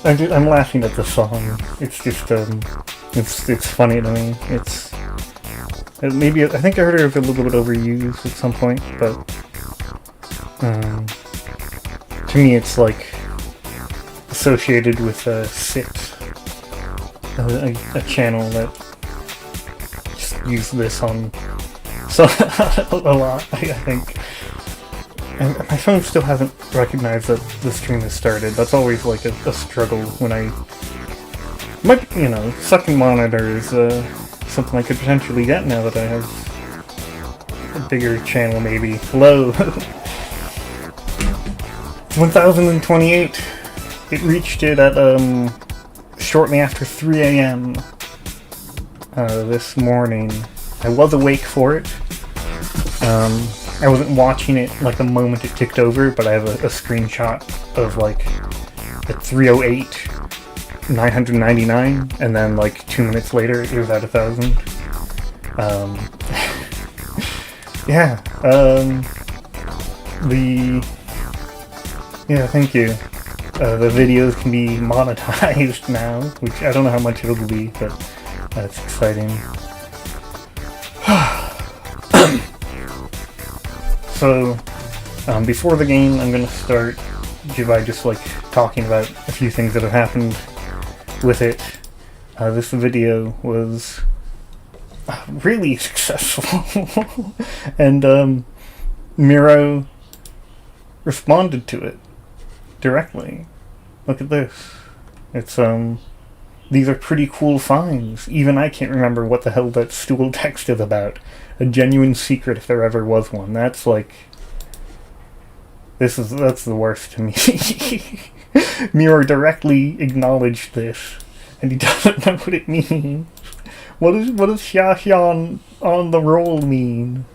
I'm laughing at the song. It's just it's funny to me. Maybe I think I heard it was a little bit overused at some point, but to me it's like associated with Sit, a channel that just used this on a lot. I think. And my phone still hasn't recognized that the stream has started. That's always like a struggle when sucking monitor is something I could potentially get now that I have a bigger channel, maybe. Hello! 1028. It reached it at, shortly after 3 a.m. This morning. I was awake for it. I wasn't watching it like the moment it ticked over, but I have a screenshot of like at 3:08, 999, and then like 2 minutes later it was at 1,000. Yeah. Thank you. The videos can be monetized now, which I don't know how much it'll be, but that's exciting. So, before the game, I'm gonna start by just like talking about a few things that have happened with it. This video was really successful, and Miro responded to it directly. Look at this. It's these are pretty cool finds. Even I can't remember what the hell that stool text is about. A genuine secret if there ever was one. That's like... That's the worst to me. Miro directly acknowledged this, and he doesn't know what it means. What does Xiaxian on the roll mean?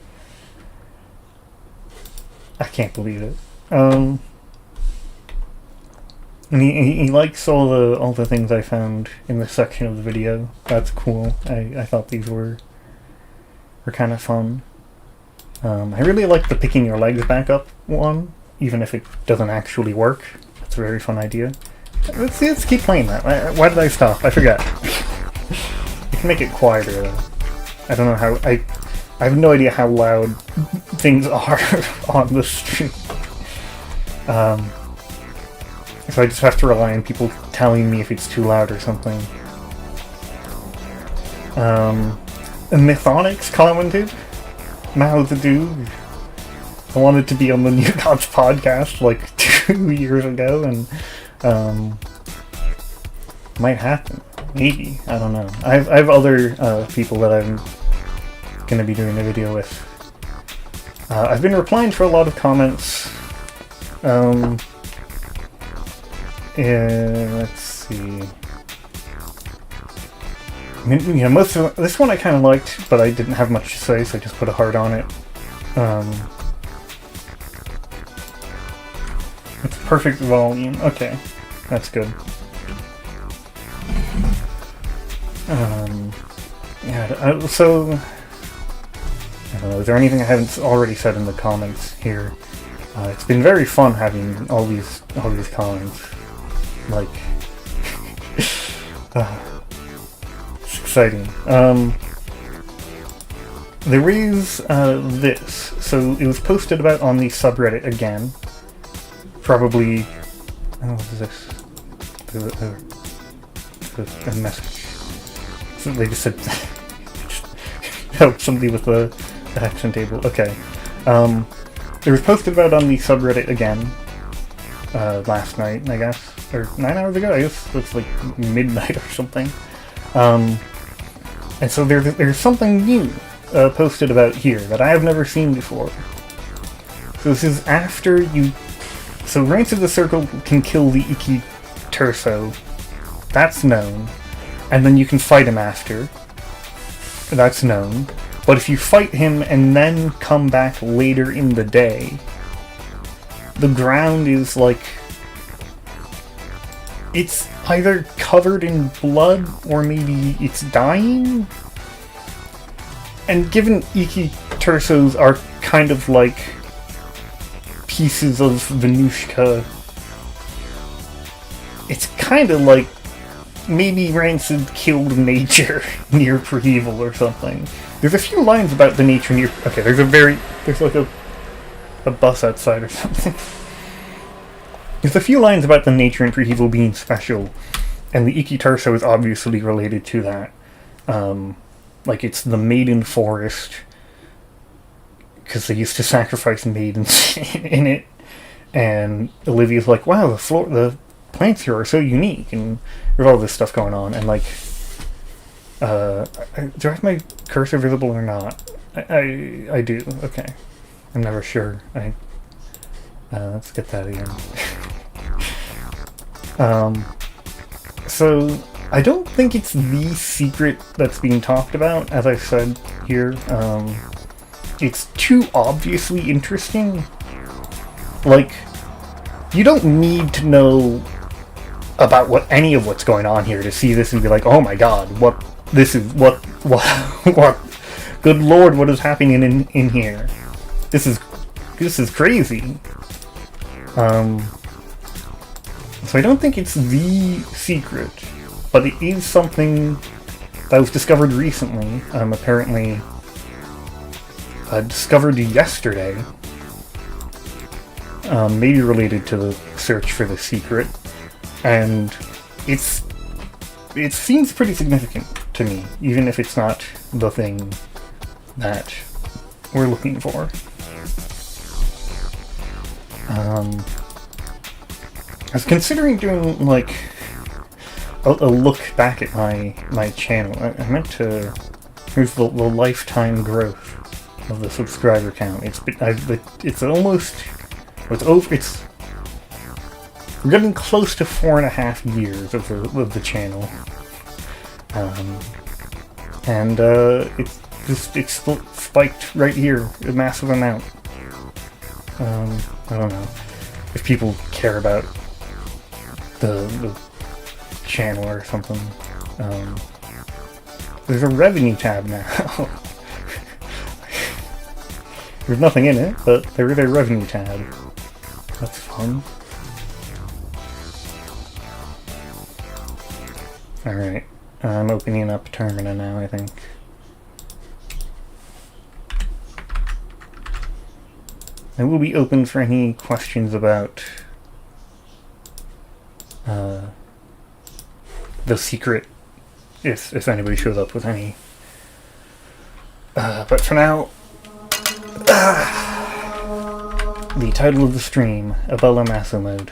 I can't believe it. And he likes all the things I found in this section of the video. That's cool. I thought these were kind of fun. I really like the picking your legs back up one, even if it doesn't actually work. It's a very fun idea. Let's keep playing that. Why did I stop? I forgot. You can make it quieter though. I don't know how. I have no idea how loud things are on the stream. So I just have to rely on people telling me if it's too loud or something. Mythonics commented, Mao Zedong. I wanted to be on the New Gods podcast like 2 years ago, and might happen. Maybe. I don't know. I have other people that I'm going to be doing a video with. I've been replying to a lot of comments. Let's see. I mean, most of this one I kind of liked, but I didn't have much to say, so I just put a heart on it. It's perfect volume. Okay, that's good. So I don't know. Is there anything I haven't already said in the comments here? It's been very fun having all these comments. Like, it's exciting. There is this. So it was posted about on the subreddit again. Probably. Oh, what is this? A message. So they just said. Help somebody with the action table. Okay. It was posted about on the subreddit again. Last night, I guess. Or 9 hours ago, I guess. It's like midnight or something. And so there's something new posted about here that I have never seen before. So this is after you... So Ranks of the Circle can kill the Iki Terso. That's known. And then you can fight him after. That's known. But if you fight him and then come back later in the day, the ground is like... It's either covered in blood or maybe it's dying? And given Iki Tersos are kind of like pieces of Venushka kind of like maybe Rancid killed nature near Preheval or something. There's a few lines about the nature near... Okay, there's like a bus outside or something. There's a few lines about the nature in Preheval being special, and the Ikitarso is obviously related to that. Like, it's the Maiden Forest, because they used to sacrifice maidens in it, and Olivia's like, wow, the plants here are so unique, and there's all this stuff going on, and like, do I have my cursor visible or not? I do, okay. I'm never sure. Let's get that again. So, I don't think it's the secret that's being talked about, as I said here. It's too obviously interesting. Like, you don't need to know about any of what's going on here to see this and be like, oh my god, what, good lord, what is happening in here? This is crazy. So I don't think it's the secret, but it is something that was discovered recently, apparently discovered yesterday, maybe related to the search for the secret, and it seems pretty significant to me, even if it's not the thing that we're looking for. I was considering doing, like, a look back at my channel. I meant to... Here's the lifetime growth of the subscriber count. It's almost... We're getting close to 4.5 years of the channel. It's spiked right here, a massive amount. I don't know if people care about the channel or something. There's a revenue tab now. There's nothing in it, but there is a revenue tab. That's fun. Alright, I'm opening up Termina now, I think. It will be open for any questions about the secret, if anybody shows up with any. But for now, the title of the stream, Abella Maso Mode.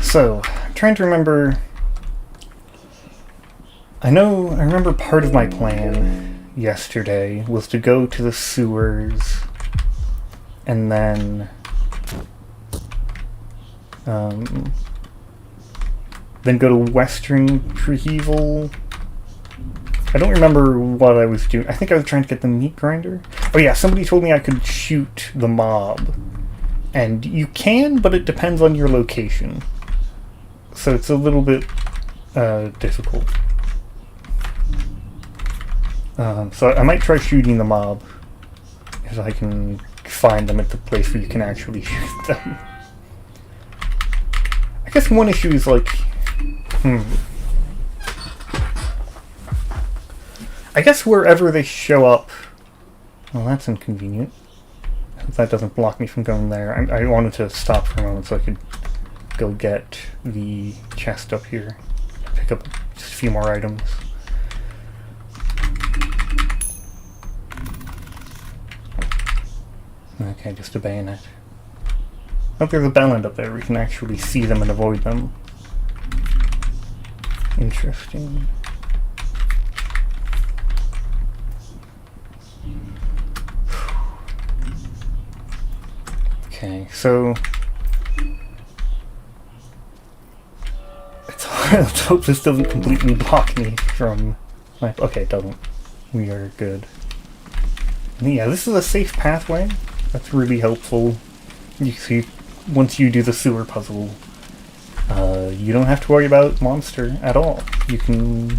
So, I'm trying to remember... I remember part of my plan yesterday was to go to the sewers and then go to Western Preheval. I don't remember what I was doing. I think I was trying to get the meat grinder. Oh yeah, somebody told me I could shoot the mob. And you can, but it depends on your location. So it's a little bit difficult. So I might try shooting the mob, if I can find them at the place where you can actually shoot them. I guess one issue is like, I guess wherever they show up, well, that's inconvenient. That doesn't block me from going there. I wanted to stop for a moment so I could go get the chest up here, pick up just a few more items. Okay, just a bayonet. Oh, there's a bellend up there. We can actually see them and avoid them. Interesting. Okay, so... Let's hope this doesn't completely block me from... Okay, it doesn't. We are good. And yeah, this is a safe pathway. That's really helpful. You see, once you do the sewer puzzle, you don't have to worry about monster at all. You can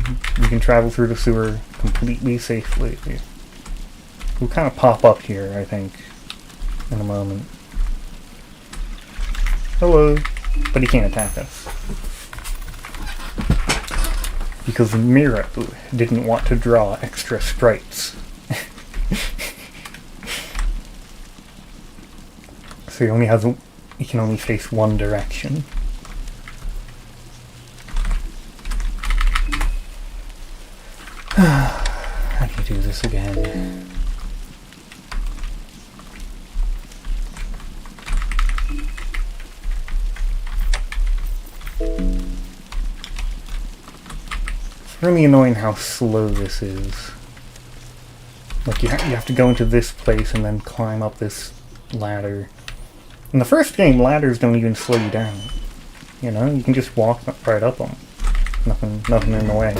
travel through the sewer completely safely. We'll kind of pop up here, I think, in a moment. Hello. But he can't attack us. Because Miro didn't want to draw extra sprites. So he can only face one direction. How do you do this again? It's really annoying how slow this is. Like, you have to go into this place and then climb up this ladder. In the first game, ladders don't even slow you down. You know, you can just walk right up them. Nothing in the way.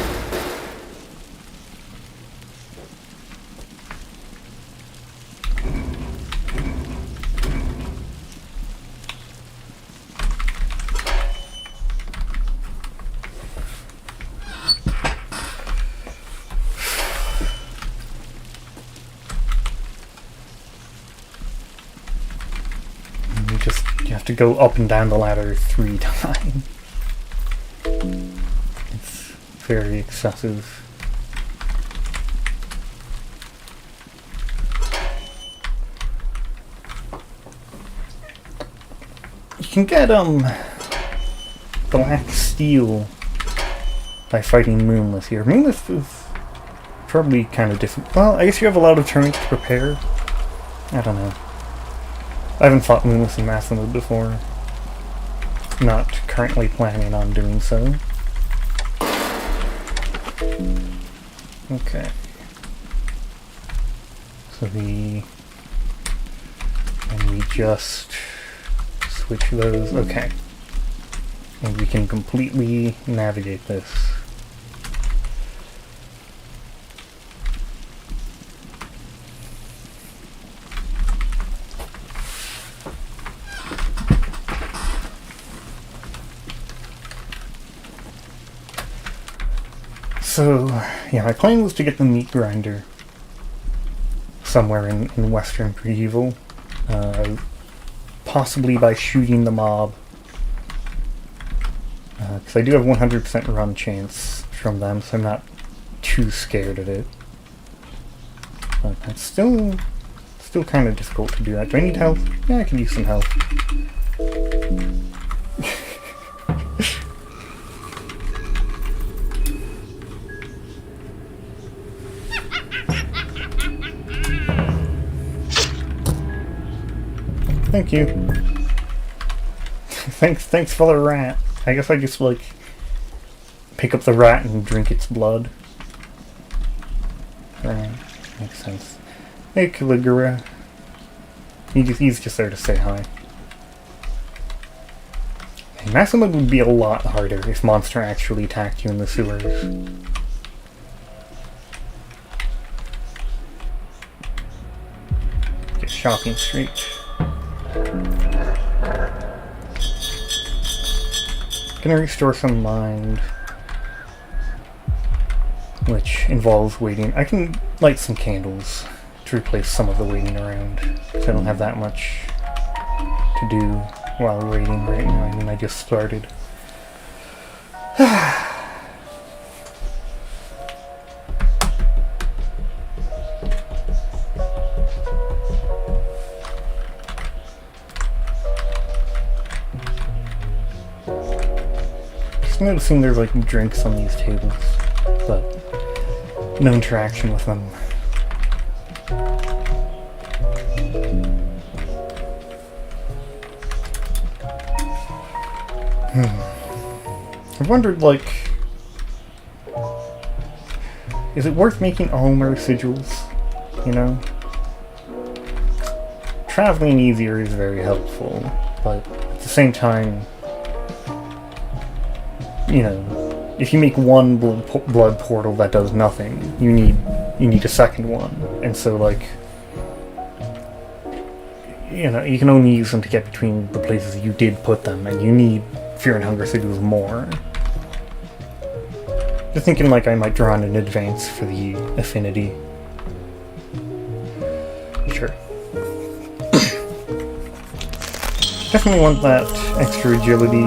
You have to go up and down the ladder 3 times. It's very excessive. You can get black steel by fighting Moonless here. Moonless is probably kind of different. Well, I guess you have a lot of turns to prepare. I don't know. I haven't fought Moonless in Maso Mode before. Not currently planning on doing so. Okay. So and we just switch those. Okay. And we can completely navigate this. So, yeah, my plan was to get the meat grinder somewhere in Western Pre-Evil, possibly by shooting the mob, because I do have 100% run chance from them, so I'm not too scared of it. But it's still kind of difficult to do that. Do I need health? Yeah, I can use some health. Thank you. Thanks for the rat. I guess I just, like, pick up the rat and drink its blood. Right, makes sense. Hey, Caligula. He's just there to say hi. Hey, Maso Mode would be a lot harder if Monster actually attacked you in the sewers. Get shopping street. Gonna restore some mind, which involves waiting. I can light some candles to replace some of the waiting around, because I don't have that much to do while waiting right now. I mean, I just started. Just noticing there's like drinks on these tables, but no interaction with them. I've wondered, like, is it worth making all my residuals, you know? Traveling easier is very helpful, but at the same time, you know, if you make one blood portal that does nothing, you need a second one, and so, like, you know, you can only use them to get between the places you did put them, and you need Fear and Hunger residuals more. Just thinking like I might draw in advance for the affinity. Sure. Definitely want that extra agility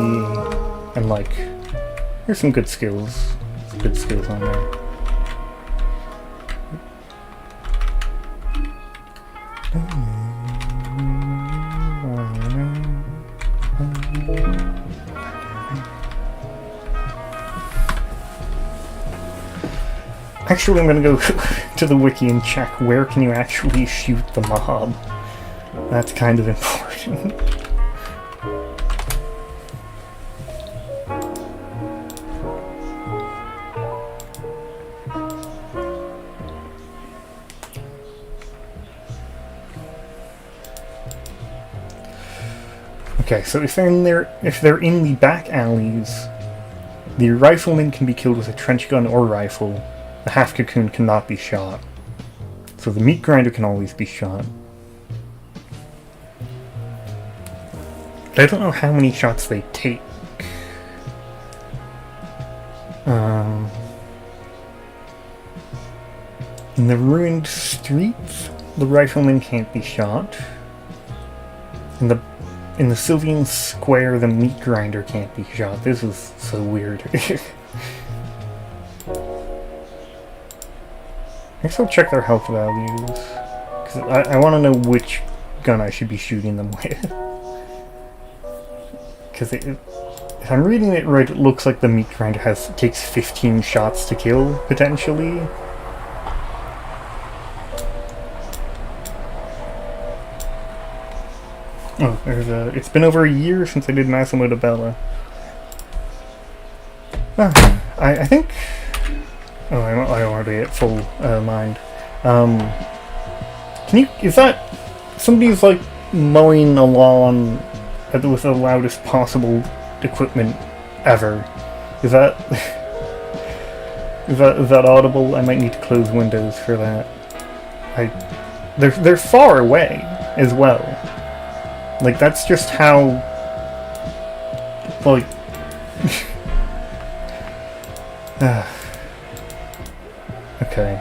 and like, there's some good skills. Good skills on there. Actually, I'm gonna go to the wiki and check where can you actually shoot the mob. That's kind of important. Okay, so if they're in the back alleys, the rifleman can be killed with a trench gun or rifle. The half cocoon cannot be shot. So the meat grinder can always be shot. I don't know how many shots they take. In the ruined streets, the rifleman can't be shot. In the Sylvian Square, the meat grinder can't be shot. This is so weird. I guess I'll check their health values. Because I want to know which gun I should be shooting them with. Because if I'm reading it right, it looks like the meat grinder takes 15 shots to kill, potentially. Oh, it's been over a year since I did Maso Mode Abella. I think... Oh, I don't want to be at full mind. Is that... Somebody's like mowing a lawn with the loudest possible equipment ever. Is that... is that audible? I might need to close windows for that. They're far away as well. Like, that's just how... Like... okay,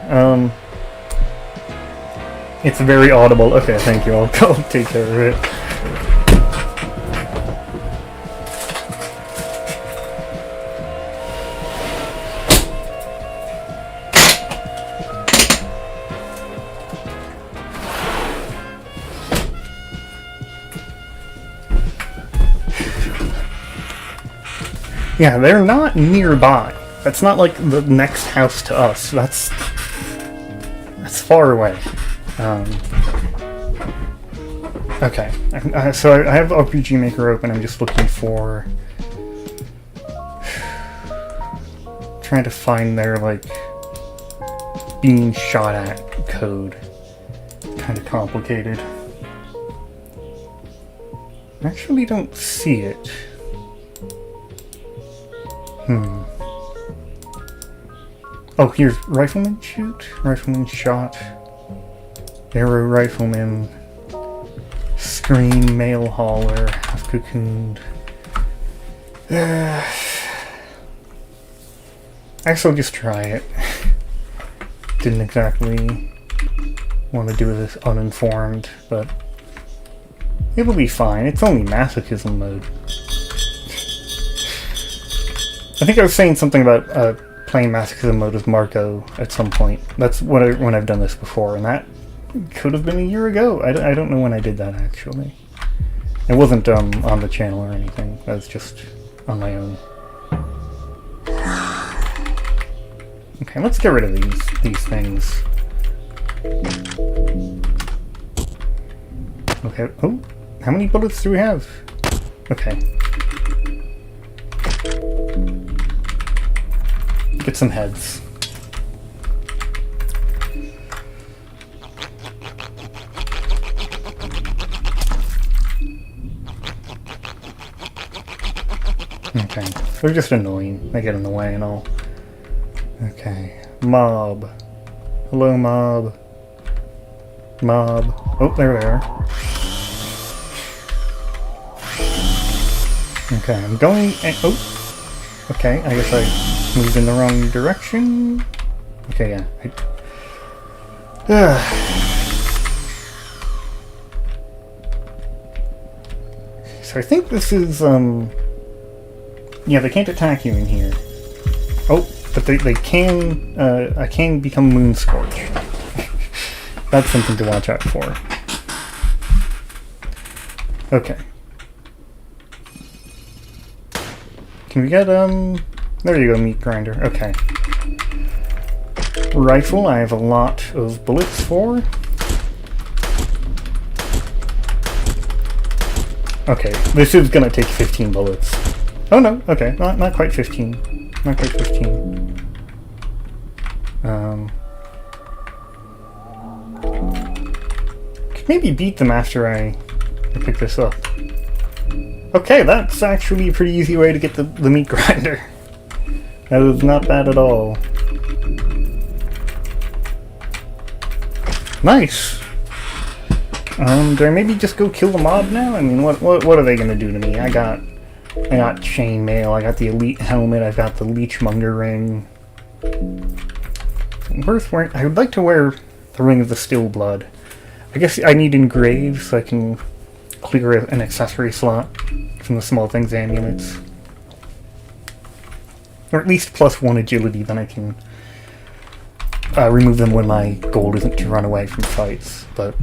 it's very audible. Okay, thank you. I'll take care of it. Yeah, they're not nearby. That's not like the next house to us. That's far away. Okay, so I have RPG Maker open. I'm just looking for... trying to find their, like, being shot at code. Kind of complicated. I actually don't see it. Oh, here's rifleman shoot, rifleman shot, arrow rifleman, screen, mail hauler, half cocooned. Actually, I'll just try it. Didn't exactly want to do this uninformed, but it'll be fine. It's only masochism mode. I think I was saying something about playing masochism mode as Marco at some point. That's when I've done this before, and that could have been a year ago. I don't know when I did that, actually. It wasn't on the channel or anything. That was just on my own. Okay, let's get rid of these things. Okay. Oh, how many bullets do we have? Okay. Get some heads. Okay, they're just annoying. They get in the way and all. Okay, mob. Hello, mob. Mob. Oh, there they are. Okay, I'm going... Oh! Okay, I guess I moved in the wrong direction. Okay, yeah. So I think this is, yeah, they can't attack you in here. Oh, but they can, I can become Moon Scorch. That's something to watch out for. Okay. Can we get, there you go, Meat Grinder. Okay. Rifle, I have a lot of bullets for. Okay, this is gonna take 15 bullets. Oh no, okay, not quite 15. Not quite 15. Could maybe beat them after I pick this up. Okay, that's actually a pretty easy way to get the Meat Grinder. That was not bad at all. Nice! Do I maybe just go kill the mob now? I mean, what are they gonna do to me? I got chainmail, I got the elite helmet, I've got the leechmonger ring. Worth wearing. I would like to wear the ring of the still blood. I guess I need engrave so I can clear an accessory slot from the small things amulets. Or at least +1 agility, then I can remove them when my goal isn't to run away from fights. But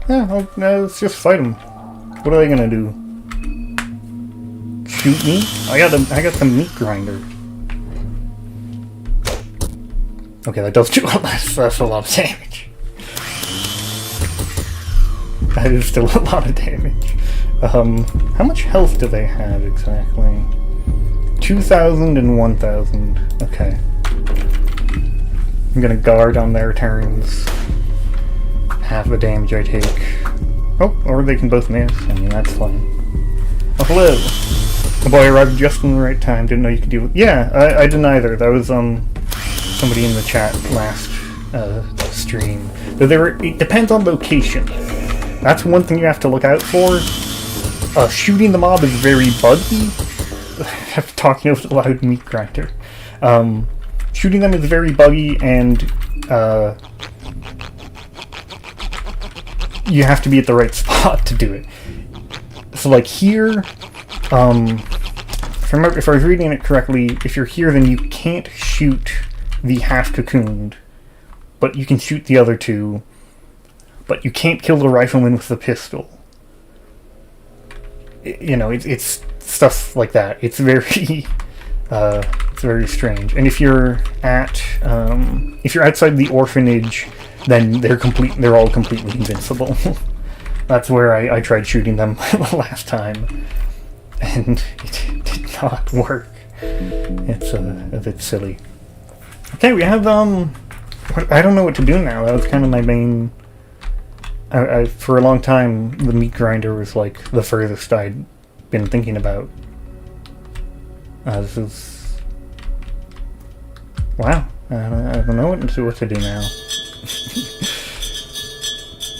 yeah, let's just fight them. What are they gonna do? Shoot me? I got the Meat Grinder. Okay, that does do a lot less. That's a lot of damage. That is still a lot of damage. How much health do they have exactly? 2,000 and 1,000. Okay. I'm gonna guard on their turns. Half the damage I take. Oh, or they can both miss. I mean, that's fine. Oh, hello! The boy arrived just in the right time. Didn't know you could deal with... Yeah, I didn't either. That was, somebody in the chat last, stream. Though it depends on location. That's one thing you have to look out for. Shooting the mob is very buggy. I'm talking over the loud Meat Grinder. Shooting them is very buggy, and you have to be at the right spot to do it. So, like here, if I was reading it correctly, if you're here, then you can't shoot the half-cocooned, but you can shoot the other two, but you can't kill the rifleman with the pistol. You know, it's stuff like that. It's very strange. And if you're outside the orphanage, then they're all completely invincible. That's where I tried shooting them last time, and it did not work. It's a bit silly. Okay, we have I don't know what to do now. That was kind of my main. For a long time, the Meat Grinder was like the furthest I'd been thinking about. This is... Wow. I don't know what to do now.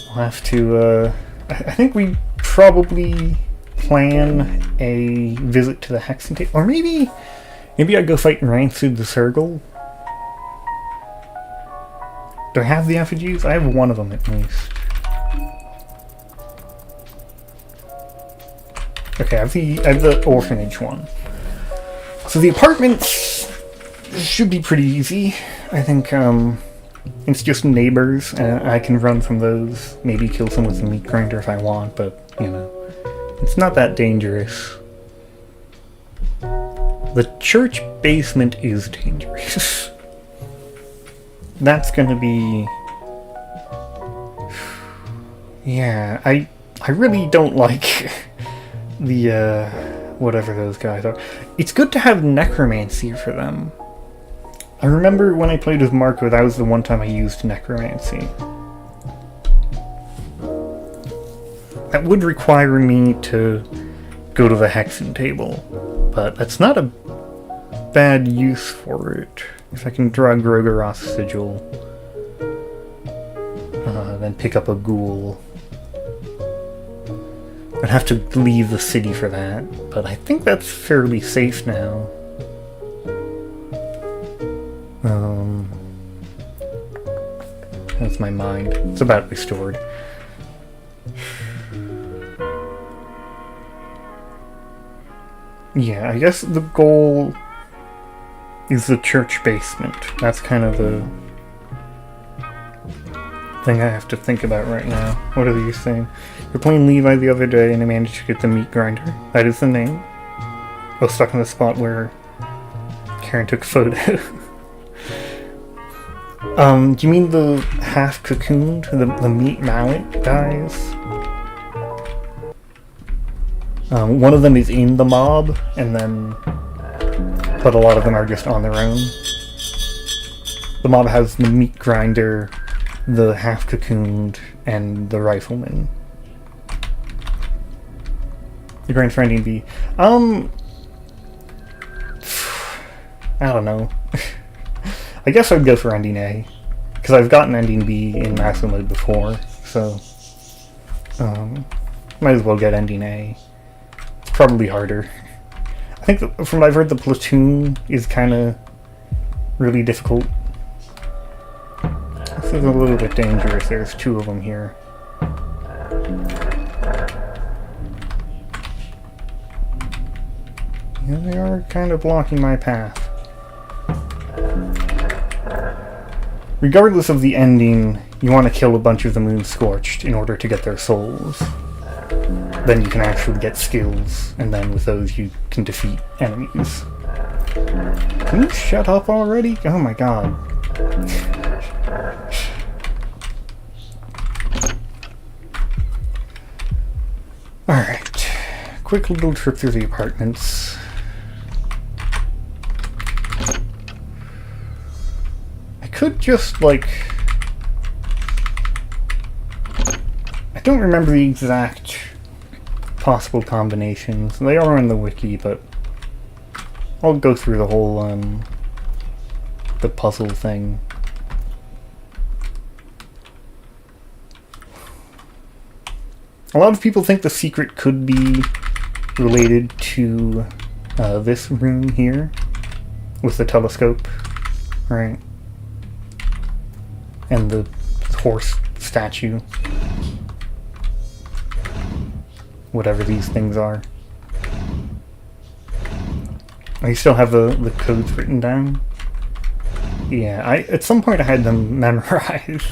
We'll have to, I think we probably plan a visit to the Hexen Table. Or maybe I'd go fight Rancid the Sergal. Do I have the effigies? I have one of them at least. Okay, I have the orphanage one. So the apartments should be pretty easy. I think it's just neighbors, and I can run from those. Maybe kill someone with a Meat Grinder if I want, but you know, it's not that dangerous. The church basement is dangerous. That's gonna be... Yeah, I really don't like the, whatever those guys are. It's good to have necromancy for them. I remember when I played with Marco, that was the one time I used necromancy. That would require me to go to the Hexen Table, but that's not a bad use for it. If I can draw Grogaroth's sigil, then pick up a ghoul. I'd have to leave the city for that, but I think that's fairly safe now. That's my mind. It's about restored. Yeah, I guess the goal is the church basement. That's kind of the thing I have to think about right now. What are these saying? You're playing Levi the other day and I managed to get the meat grinder. That is the name. I was stuck in the spot where Karen took photo. Do you mean the half-cocooned, the meat mallet guys? One of them is in the mob, and then... but a lot of them are just on their own. The mob has the meat grinder, the half-cocooned, and the rifleman. The grand for ending B. I don't know. I guess I'd go for ending A, because I've gotten ending B in Maso Mode before, so might as well get ending A. It's probably harder. I think from what I've heard, the platoon is kind of really difficult. This is a little bit dangerous. There's two of them here. Yeah, they are kind of blocking my path. Regardless of the ending, you want to kill a bunch of the Moon Scorched in order to get their souls. Then you can actually get skills, and then with those you can defeat enemies. Can you shut up already? Oh my god. Alright. Quick little trip through the apartments. Could just, like... I don't remember the exact possible combinations. They are in the wiki, but I'll go through the whole, the puzzle thing. A lot of people think the secret could be related to this room here with the telescope, right? And the horse statue. Whatever these things are. I still have the codes written down. Yeah, at some point I had them memorized.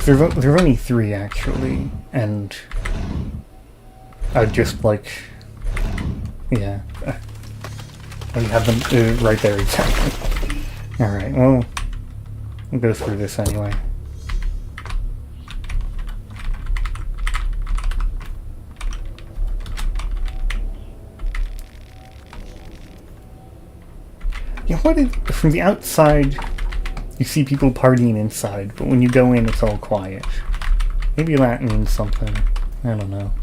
There's only 3 actually, and I'd just like, yeah, I have them right there exactly. All right, well. We'll go through this anyway. Yeah, from the outside, you see people partying inside, but when you go in, it's all quiet. Maybe that means something. I don't know.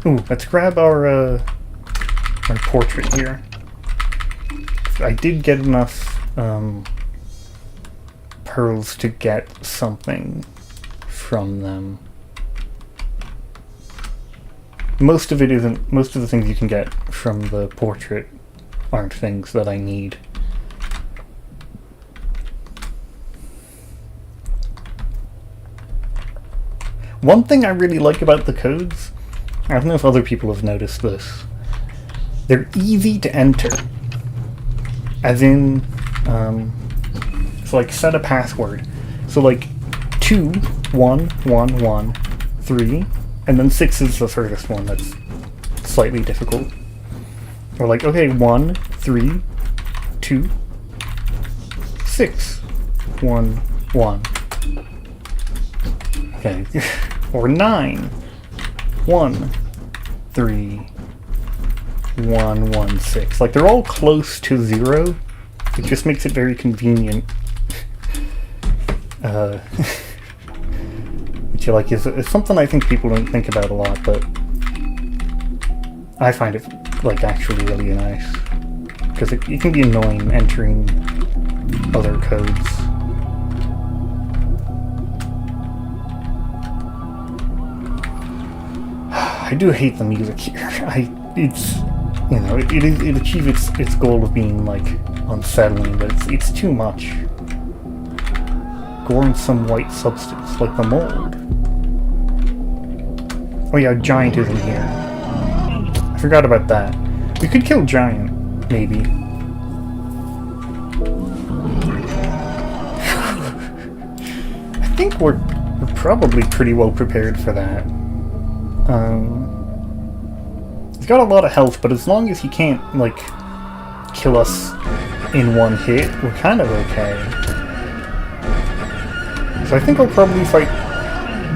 Ooh, let's grab our portrait here. I did get enough pearls to get something from them. Most of the things you can get from the portrait aren't things that I need. One thing I really like about the codes, I don't know if other people have noticed this, they're easy to enter. As in, so like set a password. So like 2, 1, 1, 1, 3, and then 6 is the furthest one that's slightly difficult. Or like, okay, 1, 3, 2, 6, 1, 1. Okay. Or 9, 1, 3, 1, 1, 6. Like, they're all close to 0. It just makes it very convenient. Which, like, is something I think people don't think about a lot, but I find it, like, actually really nice. Because it can be annoying entering other codes. I do hate the music here. It's, you know, it achieves its goal of being, like, unsettling, but it's too much. Gore and some white substance, like the mold. Oh yeah, Giant is in here. I forgot about that. We could kill Giant, maybe. I think we're probably pretty well prepared for that. He's got a lot of health, but as long as he can't, like, kill us in one hit, we're kind of okay. So I think I'll probably fight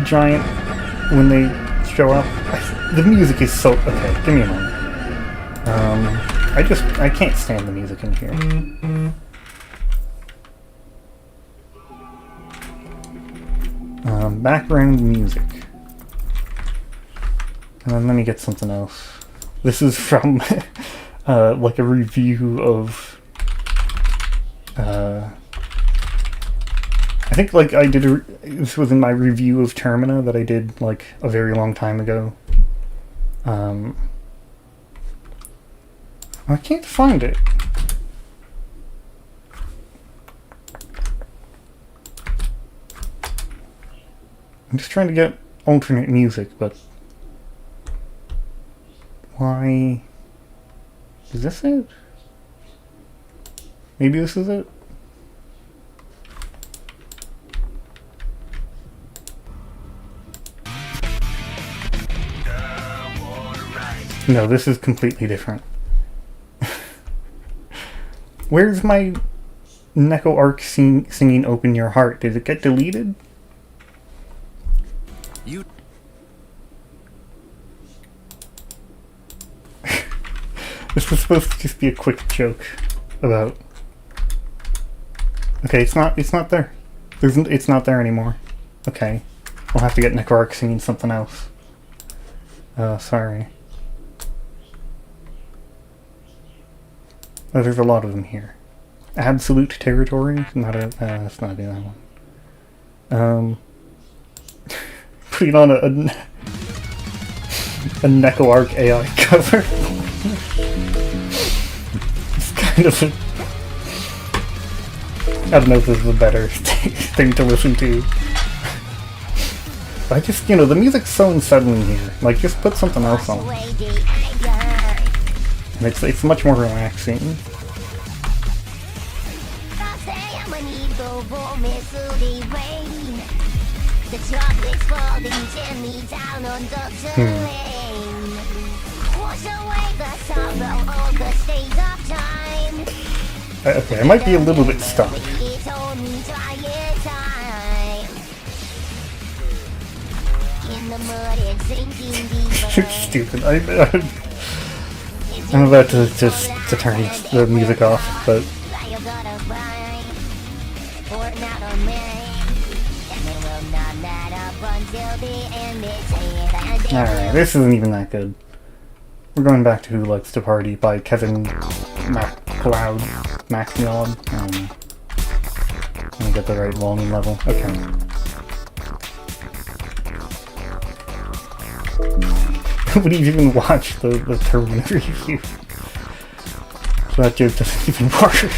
Giant when they show up. The music is so... Okay, give me a moment. I can't stand the music in here. Background music. And then let me get something else. This is from like a review of I think like I did this was in my review of Termina that I did like a very long time ago. I can't find it. I'm just trying to get alternate music, but why? Is this it? Maybe this is it? No, this is completely different. Where's my Neko Arc singing Open Your Heart? Did it get deleted? You. This was supposed to just be a quick joke about... Okay, it's not there. It's not there anymore. Okay. We'll have to get Neko Arc singing something else. Sorry. Oh, there's a lot of them here. Absolute Territory? Not a... that's not that one. Putting on a Neko Arc AI cover. It's kind of a... I don't know if this is a better thing to listen to. I just, you know, the music's so unsettling here. Like, just put something else on. And it's much more relaxing. Okay, I might be a little bit stuck. Stupid. I'm about to turn the music off, but... Alright, this isn't even that good. We're going back to Who Likes to Party by Kevin MacLeod. Let me get the right volume level. Okay. Nobody's even watched the Termina review. So that joke doesn't even work.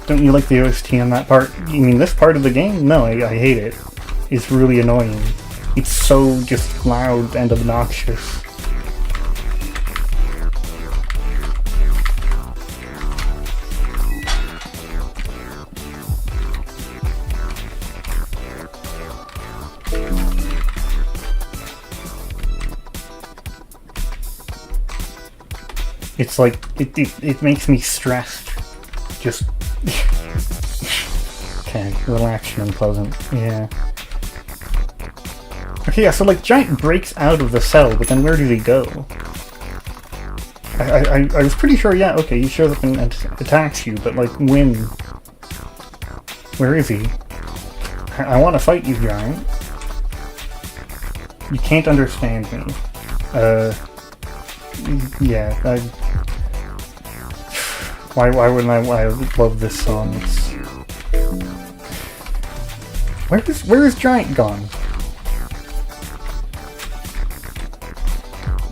Don't you like the OST on that part? You mean this part of the game? No, I hate it. It's really annoying. It's so just loud and obnoxious. It's like, it makes me stressed. Just... okay, relaxing and unpleasant. Yeah. Okay, yeah, so like Giant breaks out of the cell, but then where does he go? I was pretty sure, yeah, okay, he shows up and attacks you, but like when? Where is he? I want to fight you, Giant. You can't understand me. Yeah, why wouldn't I love this song? Where is Giant gone?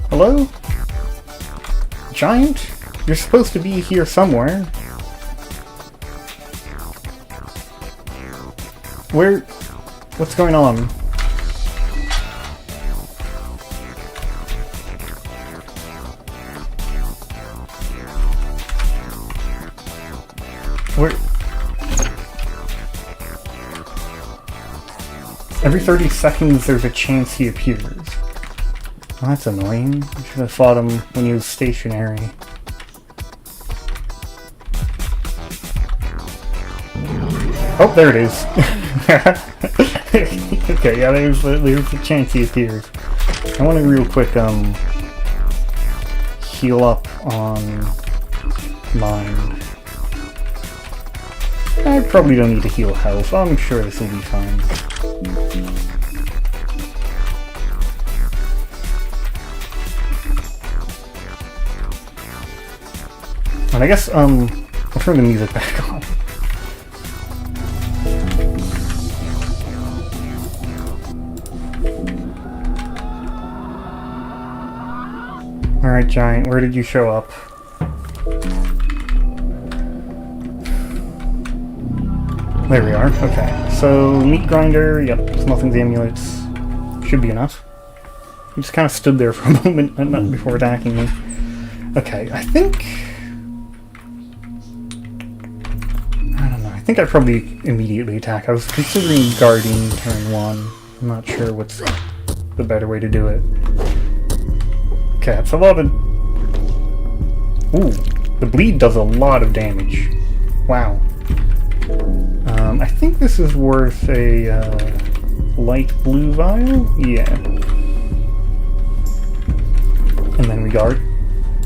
Hello? Giant? You're supposed to be here somewhere. Where... What's going on? Where... Every 30 seconds there's a chance he appears. Well, that's annoying. You should have fought him when he was stationary. Oh, there it is. Okay, yeah, there's a chance he appears. I want to real quick, heal up on mine. I probably don't need to heal health. I'm sure this will be fine. And I guess, I'll turn the music back on. Alright, Giant, where did you show up? There we are, okay. So, meat grinder, yep, nothing's amulets. Should be enough. He just kind of stood there for a moment before attacking me. Okay, I think I probably immediately attack. I was considering guarding turn 1. I'm not sure what's the better way to do it. Okay, that's a lot of... Ooh, the bleed does a lot of damage. Wow. I think this is worth a light blue vial? Yeah. And then we guard.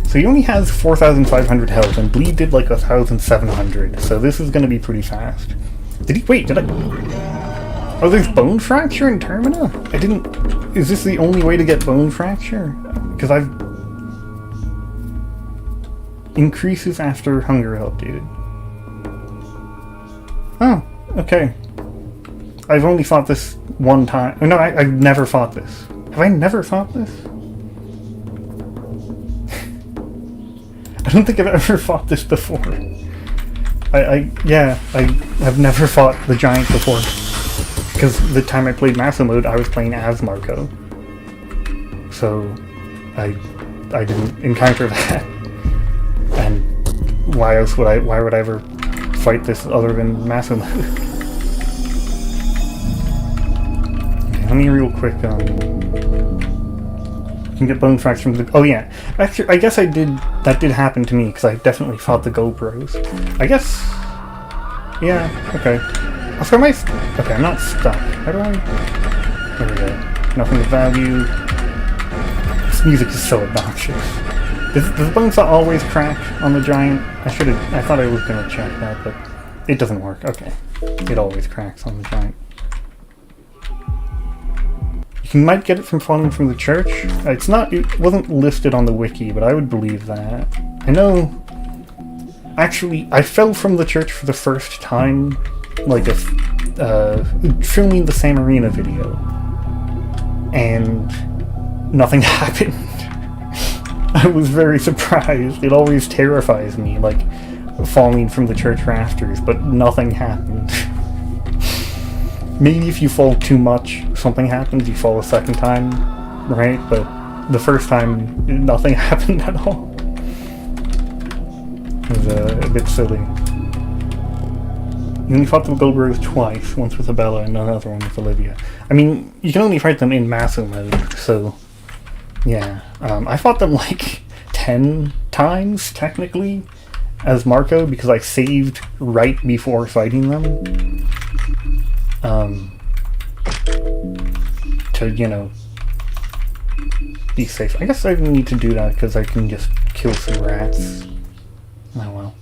So he only has 4,500 health, and bleed did like 1,700, so this is going to be pretty fast. Did he? Wait, did I? Oh, there's bone fracture in Termina? I didn't... Is this the only way to get bone fracture? Because I've... Increases after hunger updated. Oh, okay. I've only fought this one time. Oh, no, I've never fought this. Have I never fought this? I don't think I've ever fought this before. Yeah, I have never fought the Giant before. Because the time I played Maso Mode, I was playing as Marco. So, I didn't encounter that. And why would I ever fight this other than Maso Mode? Okay, let me real quick, you can get bone fracture from the... Oh yeah, actually, I guess that did happen to me, because I definitely fought the GoPros. I guess... Yeah, okay. Also, okay, I'm not stuck. How do I... There we go. Nothing of value. This music is so obnoxious. Does the bone saw always crack on the Giant? I thought I was going to check that, but it doesn't work. Okay. It always cracks on the Giant. You might get it from falling from the church. It wasn't listed on the wiki, but I would believe that. I know... Actually, I fell from the church for the first time, like, filming the Sam Arena video. And nothing happened. I was very surprised. It always terrifies me, like, falling from the church rafters, but nothing happened. Maybe if you fall too much, something happens, you fall a second time, right? But the first time, nothing happened at all. It was a bit silly. You only fought the Goldbergs twice, once with Abella and another one with Olivia. I mean, you can only fight them in Maso Mode, so... Yeah. I fought them like 10 times, technically, as Marco, because I saved right before fighting them. To, you know, be safe. I guess I need to do that because I can just kill some rats. Oh well.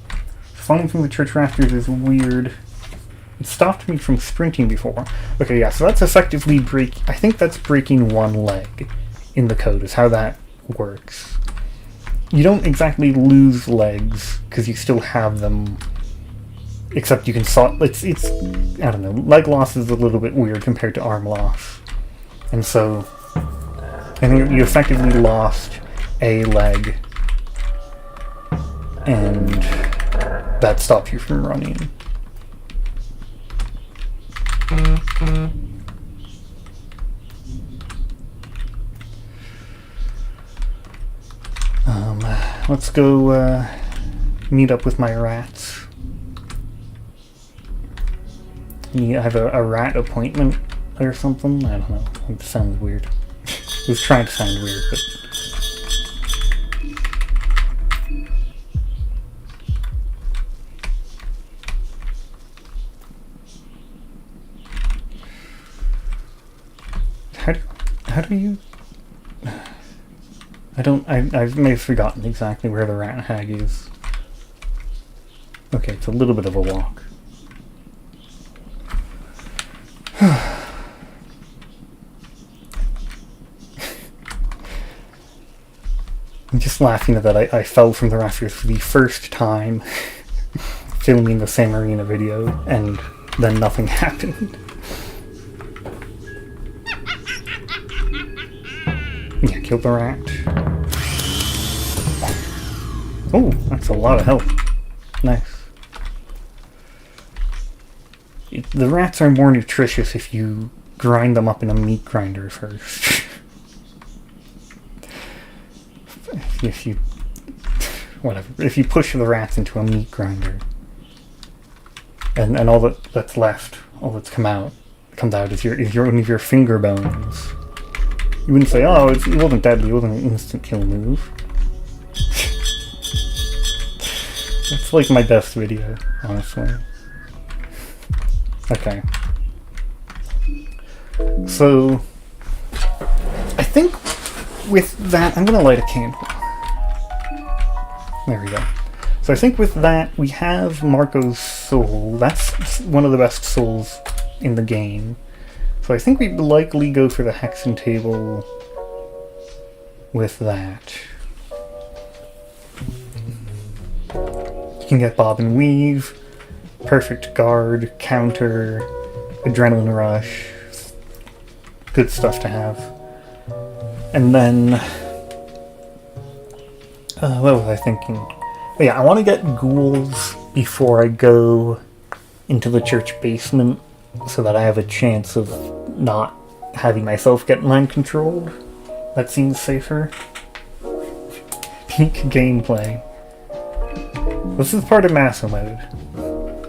Falling from the church rafters is weird. It stopped me from sprinting before. Okay, yeah, so that's effectively I think that's breaking one leg in the code, is how that works. You don't exactly lose legs, because you still have them. Except you can it's I don't know, leg loss is a little bit weird compared to arm loss. And so, I think you effectively lost a leg, and that stops you from running. Let's go meet up with my rats. I have a rat appointment or something? I don't know. It sounds weird. It was trying to sound weird, but... How do you... I may have forgotten exactly where the rat hag is. Okay, it's a little bit of a walk. I'm just laughing at that I fell from the rafters for the first time filming the same arena video, and then nothing happened. Yeah, killed the rat. Oh, that's a lot of health. Nice. The rats are more nutritious if you grind them up in a meat grinder first. If you... whatever. If you push the rats into a meat grinder, and all that's left, all that's comes out is one of your finger bones. You wouldn't say, oh, it wasn't deadly, it wasn't an instant kill move. That's like my best video, honestly. Okay. So, I think with that, I'm gonna light a candle. There we go. So I think with that, we have Marco's soul. That's one of the best souls in the game. So I think we'd likely go for the Hexen table with that. You can get Bob and Weave, Perfect Guard, Counter, Adrenaline Rush. Good stuff to have. And then... what was I thinking? Oh, yeah, I want to get ghouls before I go into the church basement, so that I have a chance of not having myself get mind controlled. That seems safer. Peak gameplay. This is part of Maso Mode.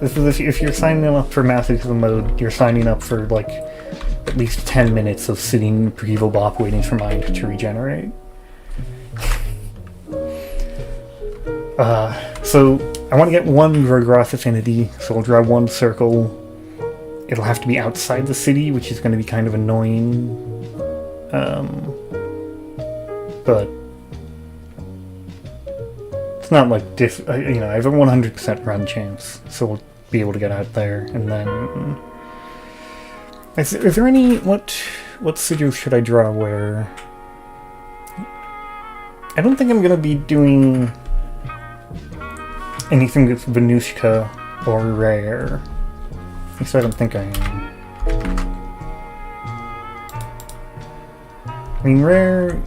This is if you're signing up for Maso Mode, you're signing up for like at least 10 minutes of sitting Prevo Bop waiting for mind to regenerate. So I want to get one Grogroth affinity, so I'll draw one circle. It'll have to be outside the city, which is going to be kind of annoying. But it's not like you know, I have a 100% run chance, so we'll be able to get out there. And then, is there any what sigils should I draw where? I don't think I'm going to be doing anything with Venushka or Rare. At least I don't think I am. I mean, Rare...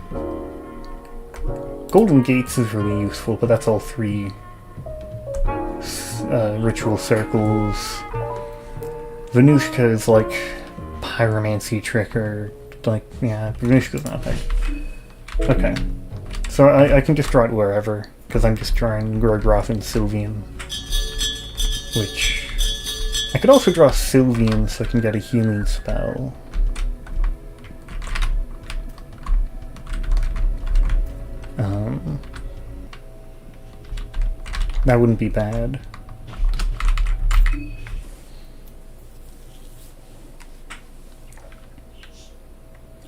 Golden Gates is really useful, but that's all 3 ritual circles. Venushka is like pyromancy trick, or like, yeah, Venushka's not there. Okay. So I can just draw it wherever, because I'm just drawing Grogroth and Sylvian. Which... I could also draw Sylvian so I can get a healing spell. That wouldn't be bad.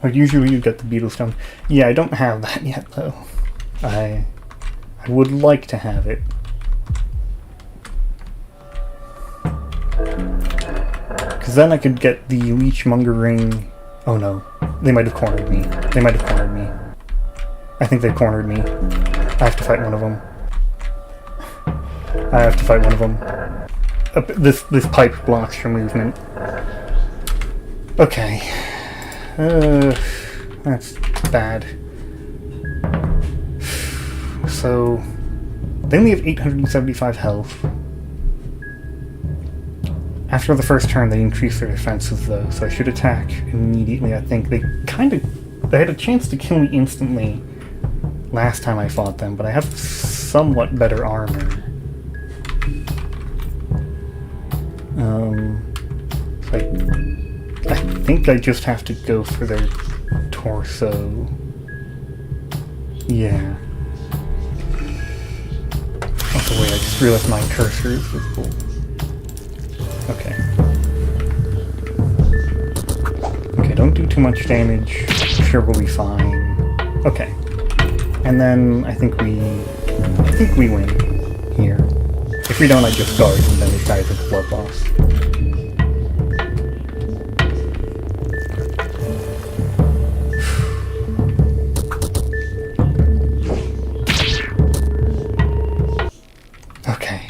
Or usually you get the Beetlestone. Yeah, I don't have that yet though. I would like to have it. Because then I could get the Leechmonger ring. Oh no, they might have cornered me. They might have cornered me. I think they cornered me. I have to fight one of them. I have to fight one of them. This pipe blocks your movement. Okay. That's bad. So, they only have 875 health. After the first turn, they increase their defenses, though, so I should attack immediately. I think they had a chance to kill me instantly last time I fought them, but I have somewhat better armor. I think I just have to go for their torso. Yeah. Oh wait, I just realized my cursor is visible. Okay. Okay, don't do too much damage. I'm sure we'll be fine. Okay. And then I think we win here. If we don't, I just guard and then it dies of blood loss. Okay.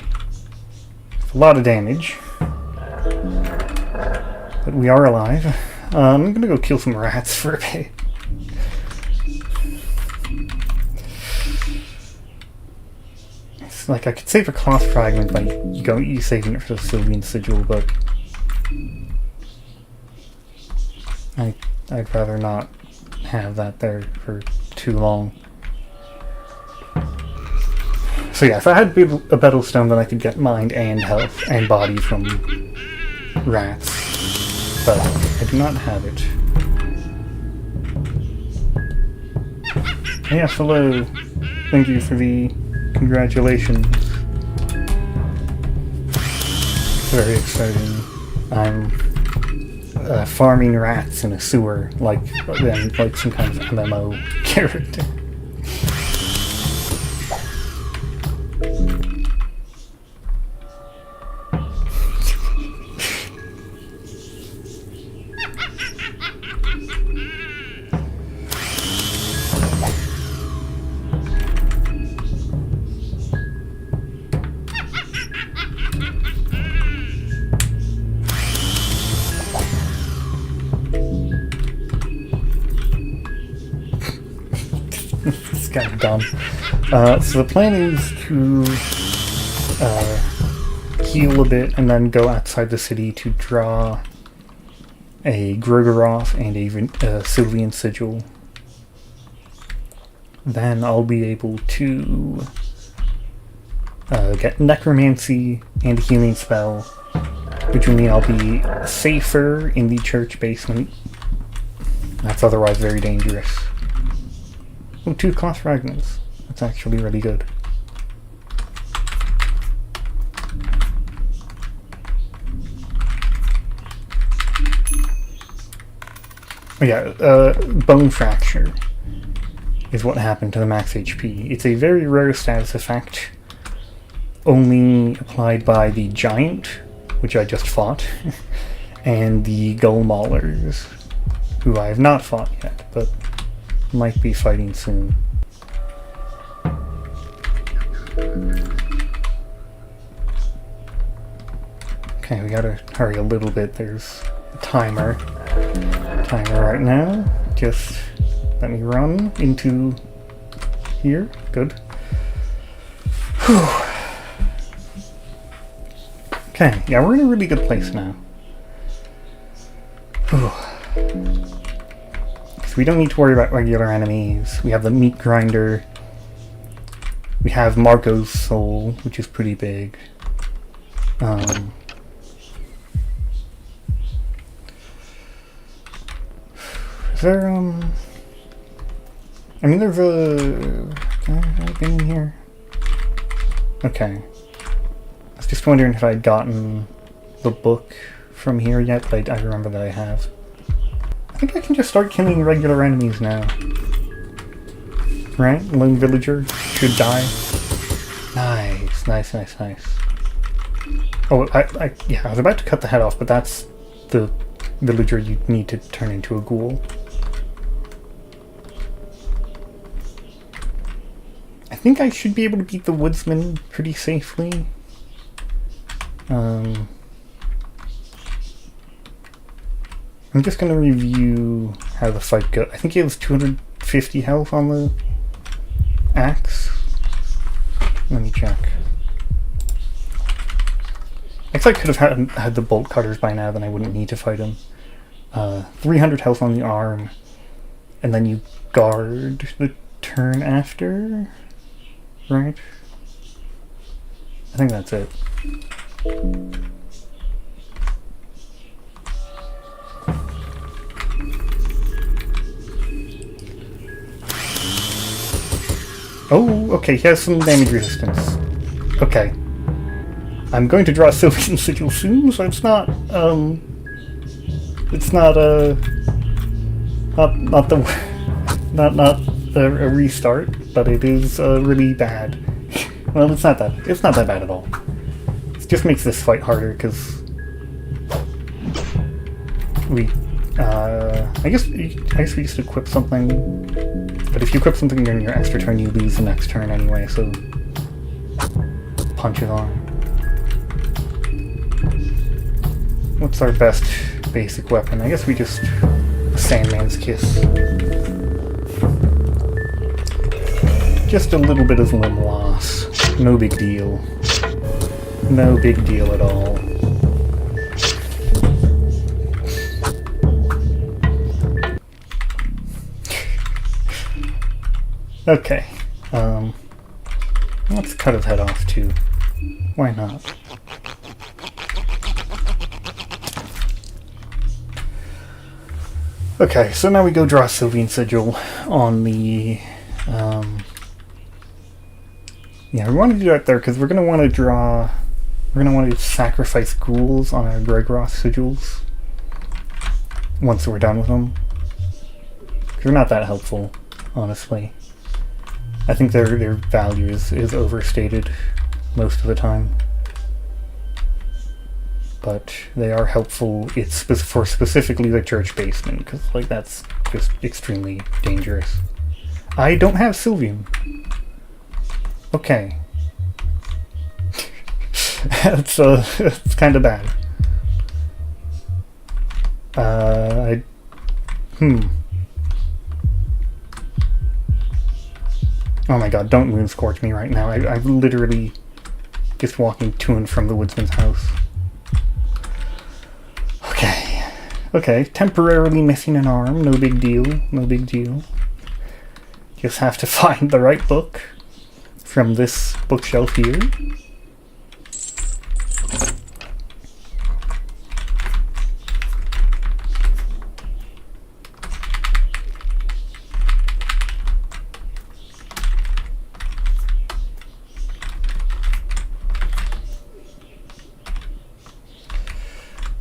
A lot of damage. But we are alive. I'm gonna go kill some rats for a bit. It's like I could save a cloth fragment by you saving it for the Sylvian Sigil, but I'd rather not have that there for too long. So yeah, if I had a Battlestone, then I could get mind and health and body from rats. But I do not have it. Yes, hello. Thank you for the congratulations. Very exciting. I'm farming rats in a sewer, like some kind of MMO character. It's kind of dumb. So the plan is to heal a bit and then go outside the city to draw a Grogoroth and a Sylvian Sigil. Then I'll be able to get Necromancy and a healing spell, which will mean I'll be safer in the church basement. That's otherwise very dangerous. Oh, 2 cloth fragments. That's actually really good. Oh yeah, bone fracture is what happened to the max HP. It's a very rare status effect, only applied by the giant, which I just fought, and the gull maulers, who I have not fought yet, but might be fighting soon. Okay, we gotta hurry a little bit. There's a timer right now. Just let me run into here. Good. Whew. Okay, yeah, we're in a really good place now. Whew. So we don't need to worry about regular enemies. We have the meat grinder. We have Marco's soul, which is pretty big. Is there, I mean, there's a... Can I get in here? Okay. I was just wondering if I'd gotten the book from here yet, but I remember that I have. I think I can just start killing regular enemies now. Right? Lone villager should die. Nice, nice, nice, nice. Oh, yeah, I was about to cut the head off, but that's the villager you need to turn into a ghoul. I think I should be able to beat the woodsman pretty safely. I'm just going to review how the fight goes. I think he has 250 health on the axe. Let me check. guess I could have had the bolt cutters by now, then I wouldn't need to fight him. 300 health on the arm, and then you guard the turn after, right? I think that's it. Oh, okay, he has some damage resistance. Okay. I'm going to draw a Sylvian Sigil soon, so it's not, it's not a restart, but it is really bad. Well, it's not that bad at all. It just makes this fight harder because we I guess we just equip something, but if you equip something during your extra turn, you lose the next turn anyway. So punch it on. What's our best basic weapon? I guess we just Sandman's Kiss. Just a little bit of limb loss. No big deal. No big deal at all. Okay. Let's cut his head off too. Why not? Okay, so now we go draw Sylvian Sigil on the, yeah, we want to do that there because we're going to want to draw, we're going to want to sacrifice ghouls on our Gregoros sigils once we're done with them. They're not that helpful, honestly. I think their value is overstated most of the time. But they are helpful. It's for specifically the church basement, because like that's just extremely dangerous. I don't have Sylvian. Okay. It's kind of bad. Oh my god, don't moon scorch me right now. I'm literally just walking to and from the woodsman's house. Okay, temporarily missing an arm, no big deal, no big deal. Just have to find the right book from this bookshelf here.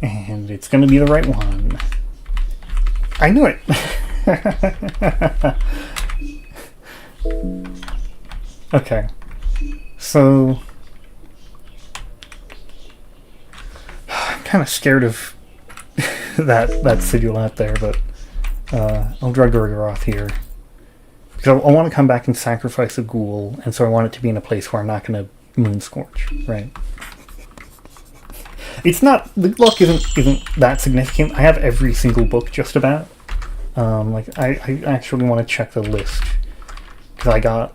And it's going to be the right one. I knew it! Okay. So I'm kind of scared of that sigil out there, but I'll draw Gorgoroth here. Because I want to come back and sacrifice a ghoul, and so I want it to be in a place where I'm not going to moon scorch, right? It's not, the luck isn't that significant. I have every single book just about. Like I actually want to check the list because I got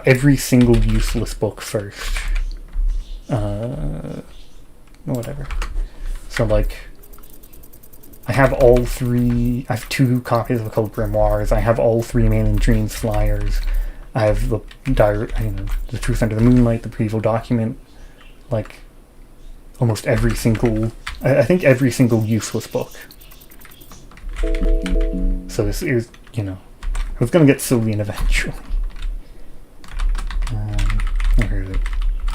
every single useless book first. Whatever. So like I have all three. I have 2 copies of Occult Grimoires. I have all 3 Man in Dreams flyers. I have the the Truth Under the Moonlight, the Prevo document, like. Almost every single, I think every single useless book. So this is, I was gonna get Sylvian eventually. Where is it?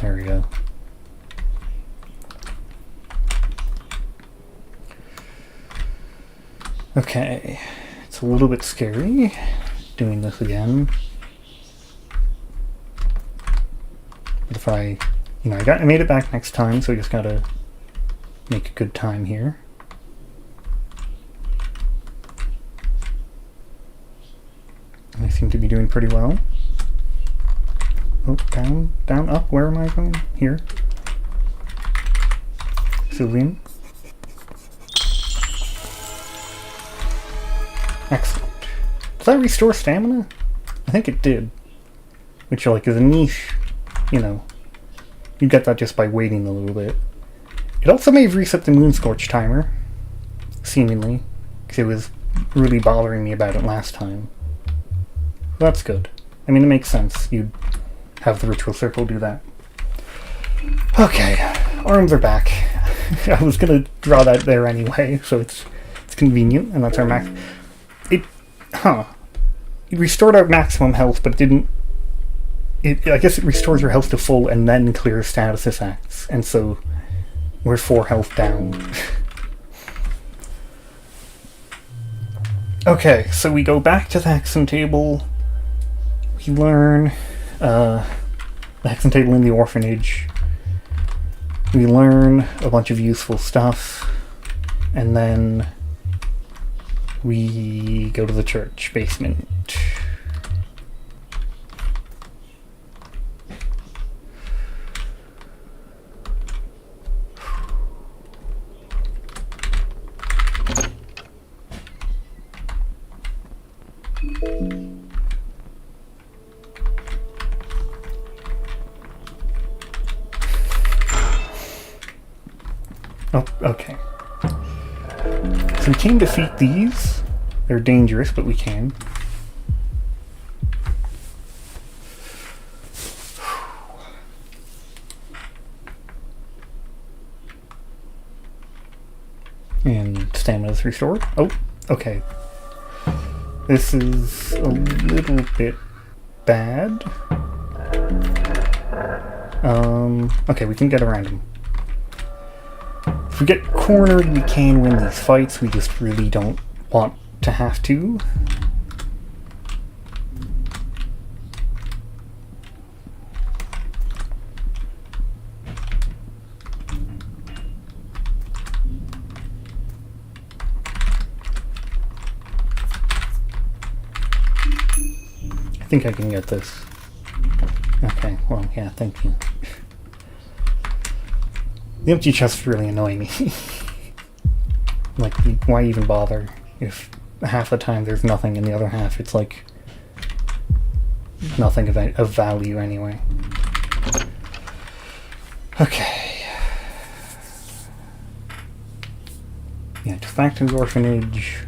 There we go. Okay, it's a little bit scary doing this again. But if I made it back next time, so I just gotta make a good time here. I seem to be doing pretty well. Oh, down, up. Where am I going? Here. Sylvian. Excellent. Does that restore stamina? I think it did. Which, like, is a niche, You get that just by waiting a little bit. It also may have reset the Moonscorch timer, seemingly, because it was really bothering me about it last time. That's good. I mean, it makes sense. You'd have the Ritual Circle do that. Okay, arms are back. I was gonna draw that there anyway, so it's convenient, and that's our max. It restored our maximum health, but it didn't. I guess it restores your health to full and then clears status effects, and so we're 4 health down. Okay, so we go back to the Hexen table. We learn the Hexen table in the orphanage. We learn a bunch of useful stuff, and then we go to the church basement. Oh, okay. So we can defeat these. They're dangerous, but we can. And stamina's restored. Oh, okay. This is a little bit bad. Okay, we can get around him. If we get cornered, we can win these fights. We just really don't want to have to. I think I can get this. Okay, well, yeah, thank you. The empty chests really annoy me. Like, why even bother if half the time there's nothing and the other half it's like nothing of value anyway. Okay. Yeah, just back to the orphanage.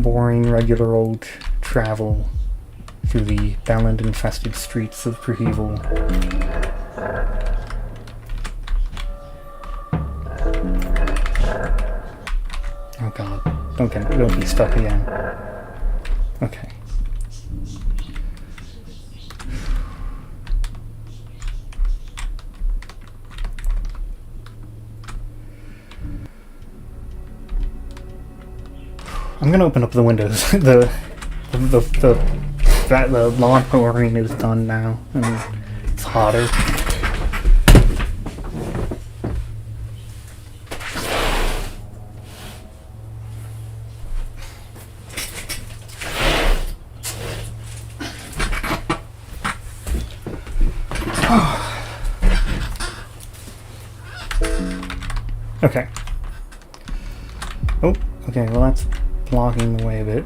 Boring, regular old travel through the Balland-infested streets of Priheval. Oh god, don't be stuck again. Okay. I'm gonna open up the windows. the lawn mowing is done now, and it's hotter. Okay. Oh, okay, well that's blocking the way a bit.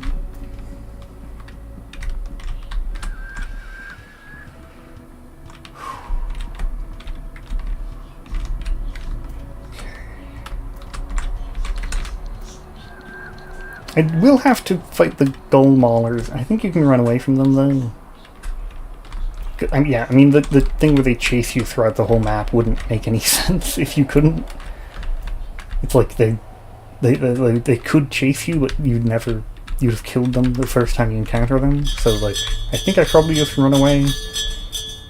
I will have to fight the gold maulers. I think you can run away from them though. Yeah, I mean the thing where they chase you throughout the whole map wouldn't make any sense if you couldn't. It's like they could chase you, but you'd have killed them the first time you encounter them. So like, I think I probably just run away.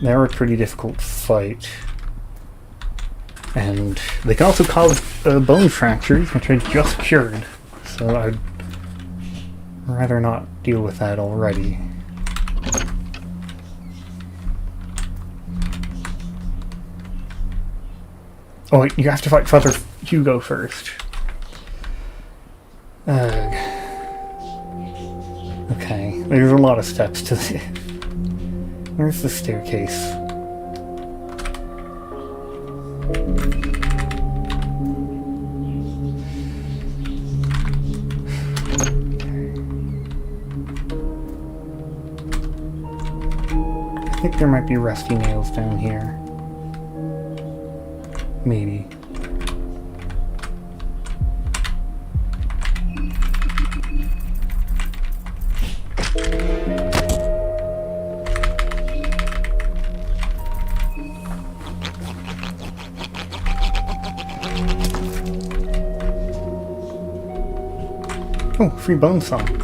They're a pretty difficult fight, and they can also cause bone fractures, which I just cured. So I'd rather not deal with that already. Oh wait, you have to fight Father Hugo first. Okay, there's a lot of steps to the... Where's the staircase? I think there might be rusty nails down here. maybe. Oh, free bone song.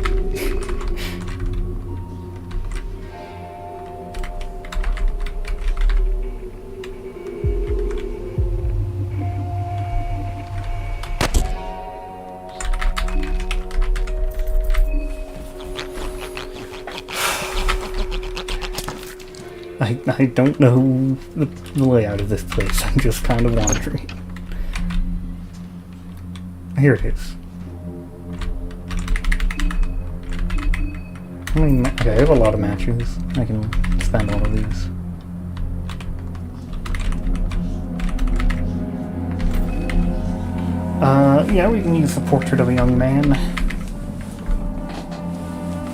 I don't know the layout of this place. I'm just kind of wandering. Here it is. Okay, I have a lot of matches. I can spend all of these. Yeah, we can use the portrait of a young man.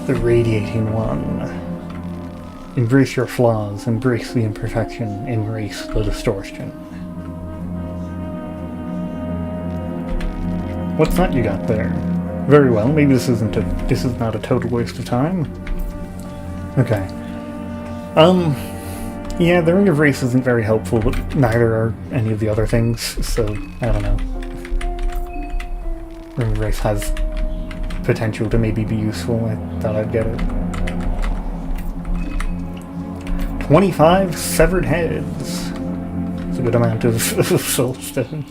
The radiating one. Embrace your flaws, embrace the imperfection, embrace the distortion. What's that you got there? Very well, maybe this is not a total waste of time. Okay. Yeah, the Ring of Race isn't very helpful, but neither are any of the other things, so I don't know. Ring of Race has potential to maybe be useful. I thought I'd get it. 25 severed heads. It's a good amount of soul stones.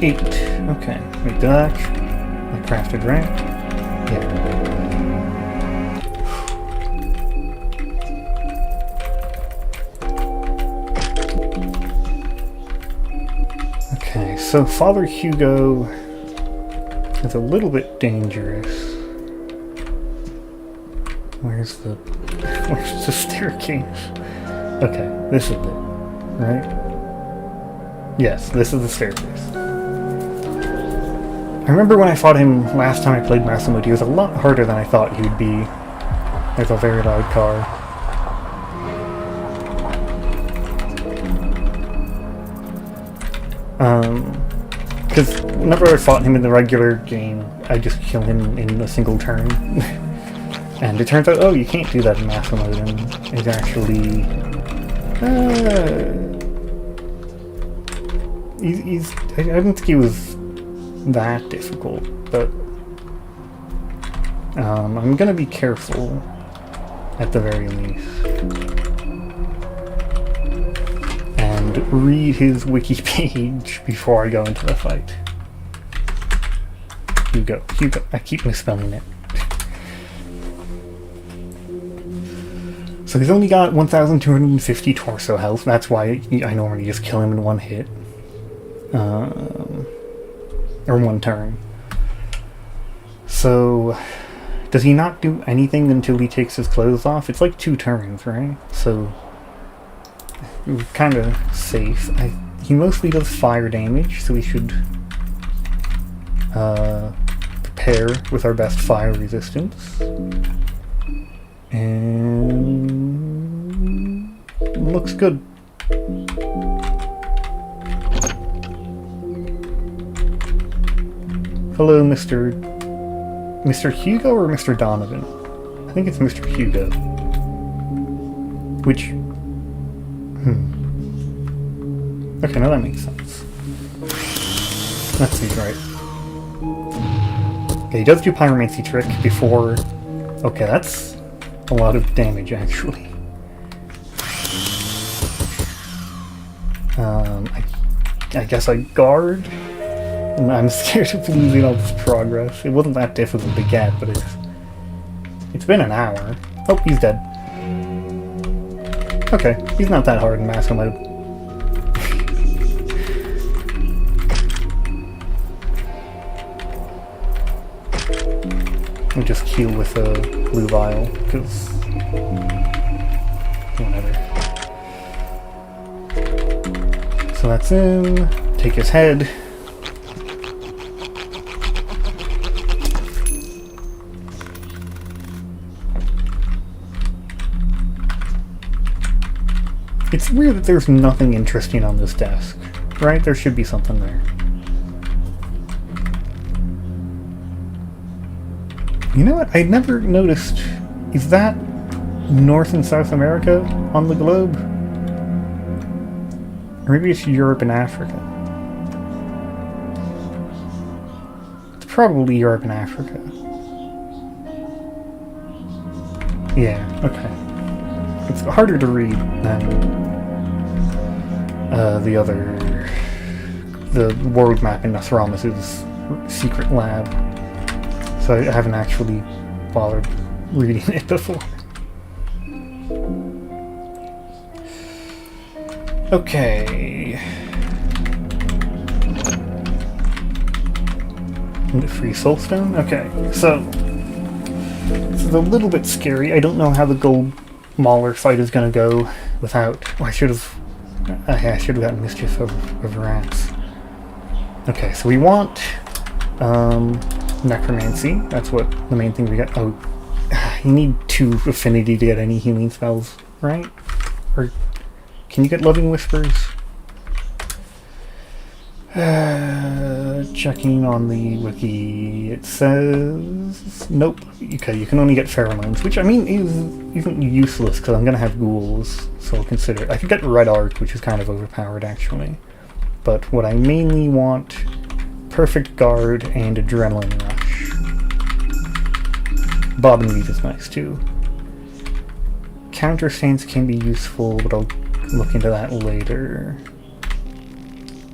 Eight. Okay. Make that. I crafted right. Yeah. Okay, so Father Hugo is a little bit dangerous. Where's the staircase? Okay, this is it, right? Yes, this is the staircase. I remember when I fought him last time I played Maso Mode, he was a lot harder than I thought he would be. There's a very loud car. Because whenever I fought him in the regular game, I just kill him in a single turn. And it turns out, oh, you can't do that in Maso Mode, and it's actually... I didn't think he was that difficult, but... I'm gonna be careful, at the very least. And read his wiki page before I go into the fight. Hugo. I keep misspelling it. So he's only got 1,250 torso health. That's why I normally just kill him in one hit. Or one turn. So... does he not do anything until he takes his clothes off? It's like 2 turns, right? So... we're kind of safe. He mostly does fire damage, so we should... prepare with our best fire resistance. And... looks good. Hello, Mr. Hugo or Mr. Donovan? I think it's Mr. Hugo. Which... okay, now that makes sense. That seems right. Okay, he does do Pyromancy trick before... okay, that's a lot of damage, actually. I guess I guard? And I'm scared of losing all this progress. It wasn't that difficult to get, but it's been an hour. Oh, he's dead. Okay, he's not that hard in Maso Mode. I'll just heal with a blue vial, because... whatever. So that's in. Take his head. It's weird that there's nothing interesting on this desk, right? There should be something there. You know what? I never noticed. Is that North and South America on the globe? Or maybe it's Europe and Africa. It's probably Europe and Africa. Yeah, okay. It's harder to read than the world map in Nostradamus' secret lab. So I haven't actually bothered reading it before. Okay. Free soulstone? Okay, so this is a little bit scary. I don't know how the gold mauler fight is gonna go without... Oh, I should have gotten mischief of rats. Okay, so we want necromancy. That's what the main thing we got. Oh, you need 2 affinity to get any healing spells, right? Or can you get loving whispers? Checking on the wiki, it says nope. Okay, you can only get pheromones, which I mean isn't useless because I'm gonna have ghouls, so I'll consider it. I could get red art, which is kind of overpowered actually, but what I mainly want: perfect guard and adrenaline rush. Bob and weave is nice too. Counter stance can be useful, but I'll look into that later.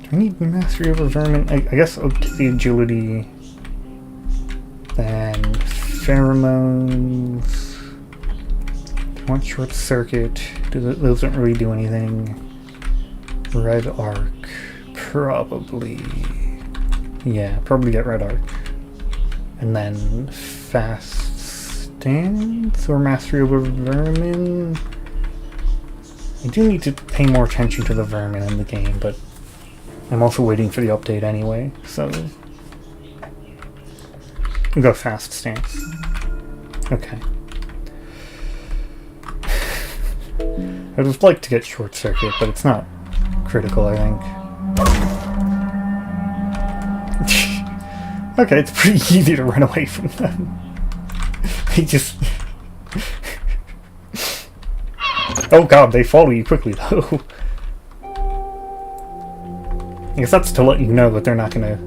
Do I need mastery over vermin? I guess I'll take the agility. Then pheromones. I want short circuit. Those don't really do anything. Red arc. Probably. Yeah, probably get red arc. And then fast stance or mastery over vermin. I do need to pay more attention to the vermin in the game, but I'm also waiting for the update anyway, so we'll go fast stance. Okay. I would like to get short circuit, but it's not critical, I think. Okay, it's pretty easy to run away from them. They just... Oh god, they follow you quickly though. I guess that's to let you know that they're not gonna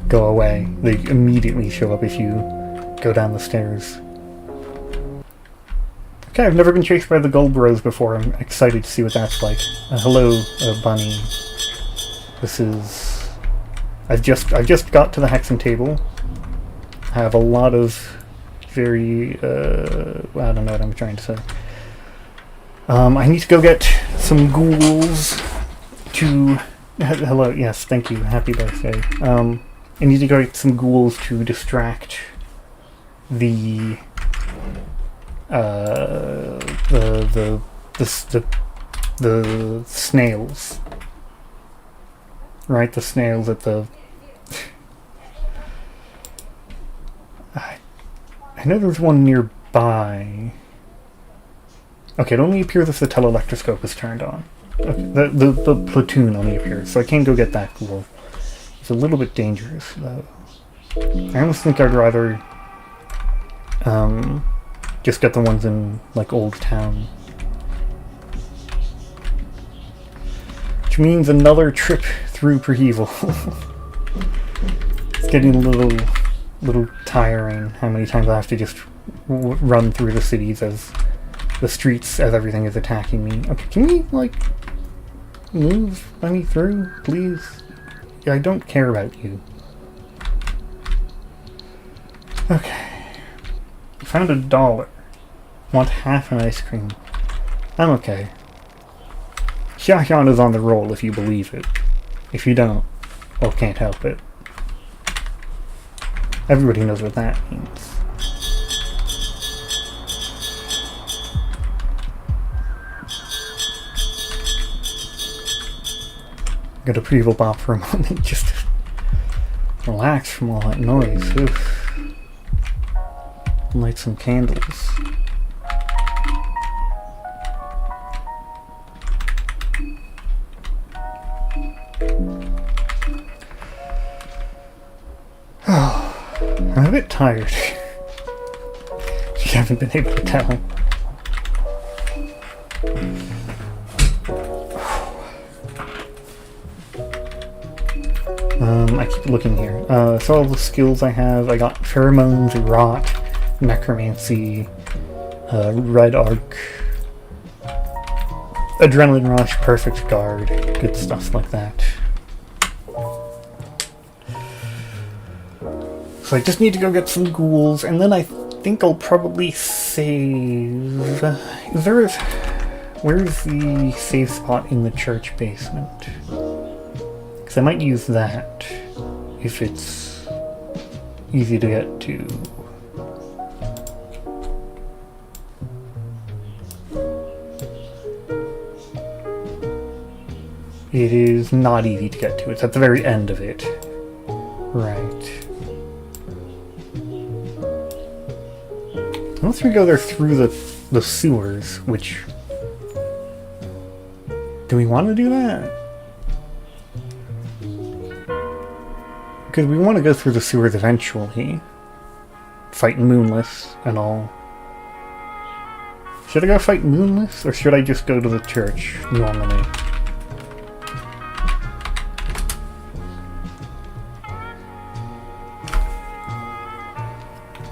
go away. They immediately show up if you go down the stairs. Okay, I've never been chased by the gold bros before. I'm excited to see what that's like. Hello, bunny. This is... I've just got to the hexen table. I have a lot of very... I don't know what I'm trying to say. I need to go get some ghouls to... Hello, yes, thank you. Happy birthday. I need to go get some ghouls to distract the snails. Right, the snails at the... I know there's one nearby. Okay, it only appears if the teleelectroscope is turned on. Okay, the platoon only appears, so I can't go get that ghoul. It's a little bit dangerous, though. I almost think I'd rather just get the ones in, like, Old Town. Which means another trip through Perheval. It's getting a little tiring how many times I have to just run through the cities as the streets as everything is attacking me. Okay, can we, like, let me through, please? Yeah, I don't care about you. Okay. Found $1. Want half an ice cream. I'm okay. Xiaxian is on the roll if you believe it. If you don't, well, can't help it. Everybody knows what that means. Got a pretty evil bop for a moment, just to relax from all that noise. Oof. Light some candles. I'm a bit tired. If you haven't been able to tell. I keep looking here. So all the skills I have, I got Pheromones, Rot, Necromancy, Red Arc, Adrenaline Rush, Perfect Guard, good stuff like that. So I just need to go get some ghouls, and then I think I'll probably save... Where's the save spot in the church basement? Because I might use that if it's easy to get to. It is not easy to get to. It's at the very end of it. Right. Unless we go there through the sewers, which... Do we want to do that? Because we want to go through the sewers eventually. Fight Moonless and all. Should I go fight Moonless, or should I just go to the church normally?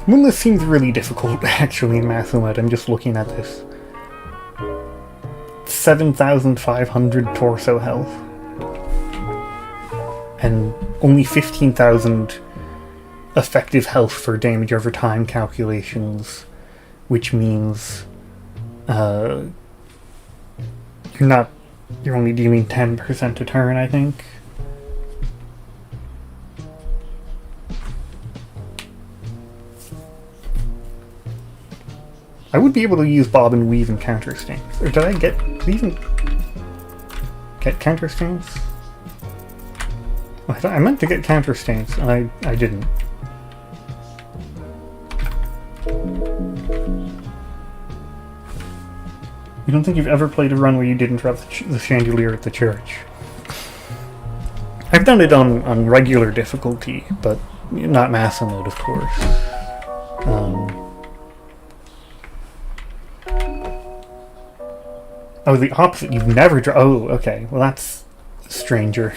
Moonless seems really difficult, actually, in Maso Mode. I'm just looking at this. 7,500 torso health. And only 15,000 effective health for damage over time calculations, which means you're only dealing 10% a turn, I think. I would be able to use Bob and Weave and Counter Stance. Or did I even get Counter Stance? I meant to get Counter Stance, and I didn't. You don't think you've ever played a run where you didn't drop the chandelier at the church? I've done it on regular difficulty, but not Maso Mode, of course. Oh, the opposite. You've never oh, okay. Well, that's stranger.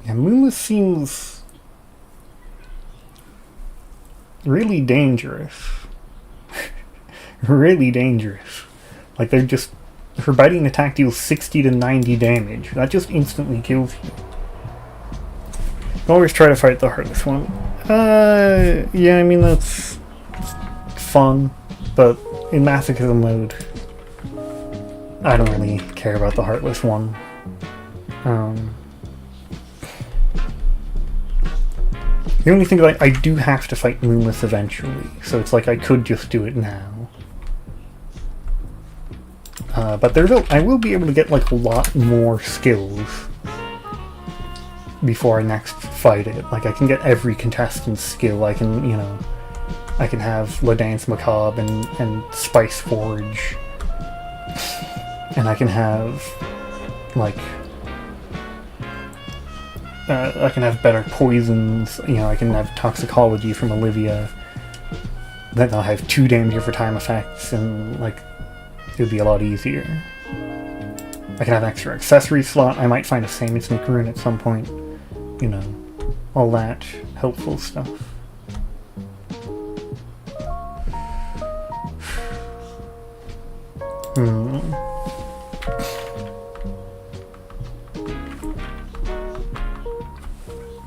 Yeah, Moonless seems really dangerous. Really dangerous. Like, they're just... Her biting attack deals 60 to 90 damage. That just instantly kills you. Always try to fight the hardest one. Yeah, I mean, that's fun, but in Masochism mode, I don't really care about the Heartless one. The only thing is I do have to fight Moonless eventually, so it's like I could just do it now. But I will be able to get like a lot more skills before I next fight it. Like, I can get every contestant's skill. I can, you know, I can have La Danse Macabre and Spice Forge. And I can have, like, I can have better poisons. You know, I can have Toxicology from Olivia. Then I'll have 2 damage over time effects, and, like, it would be a lot easier. I can have an extra accessory slot. I might find a Samisnic rune at some point. You know, all that helpful stuff.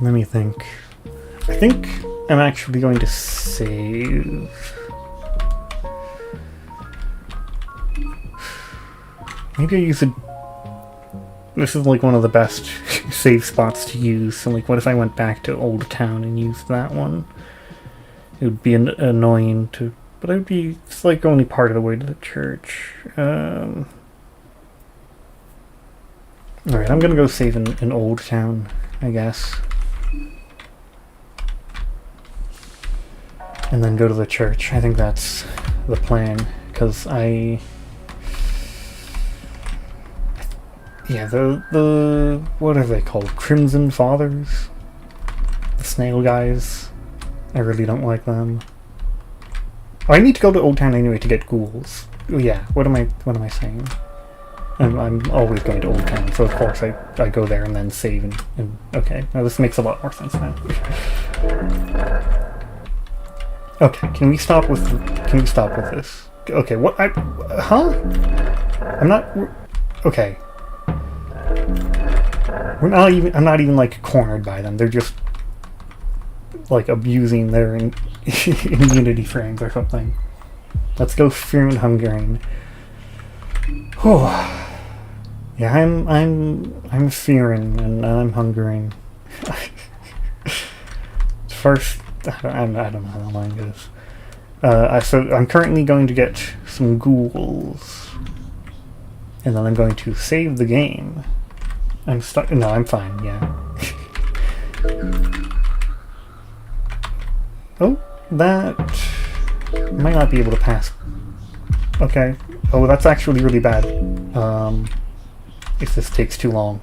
Let me think. I think I'm actually going to save. Maybe I use a... This is like one of the best save spots to use, so like what if I went back to Old Town and used that one? It would be annoying to... But I would be... It's like only part of the way to the church. Alright, I'm gonna go save in Old Town, I guess. And then go to the church. I think that's the plan, because yeah, the what are they called? Crimson Fathers? The snail guys. I really don't like them. Oh, I need to go to Old Town anyway to get ghouls. Oh, yeah, what am I saying? I'm always going to Old Town, so of course I go there and then save and okay, now this makes a lot more sense now. Okay, can we stop with this? Okay, what huh? Okay. I'm not even like cornered by them. They're just like abusing their immunity frames or something. Let's go fear and hungering. Whew. Yeah, I'm fearing and I'm hungering. First, I don't know how the line goes. So I'm currently going to get some ghouls, and then I'm going to save the game. I'm stuck. No, I'm fine. Yeah. Oh, that might not be able to pass. Okay. Oh, that's actually really bad. If this takes too long.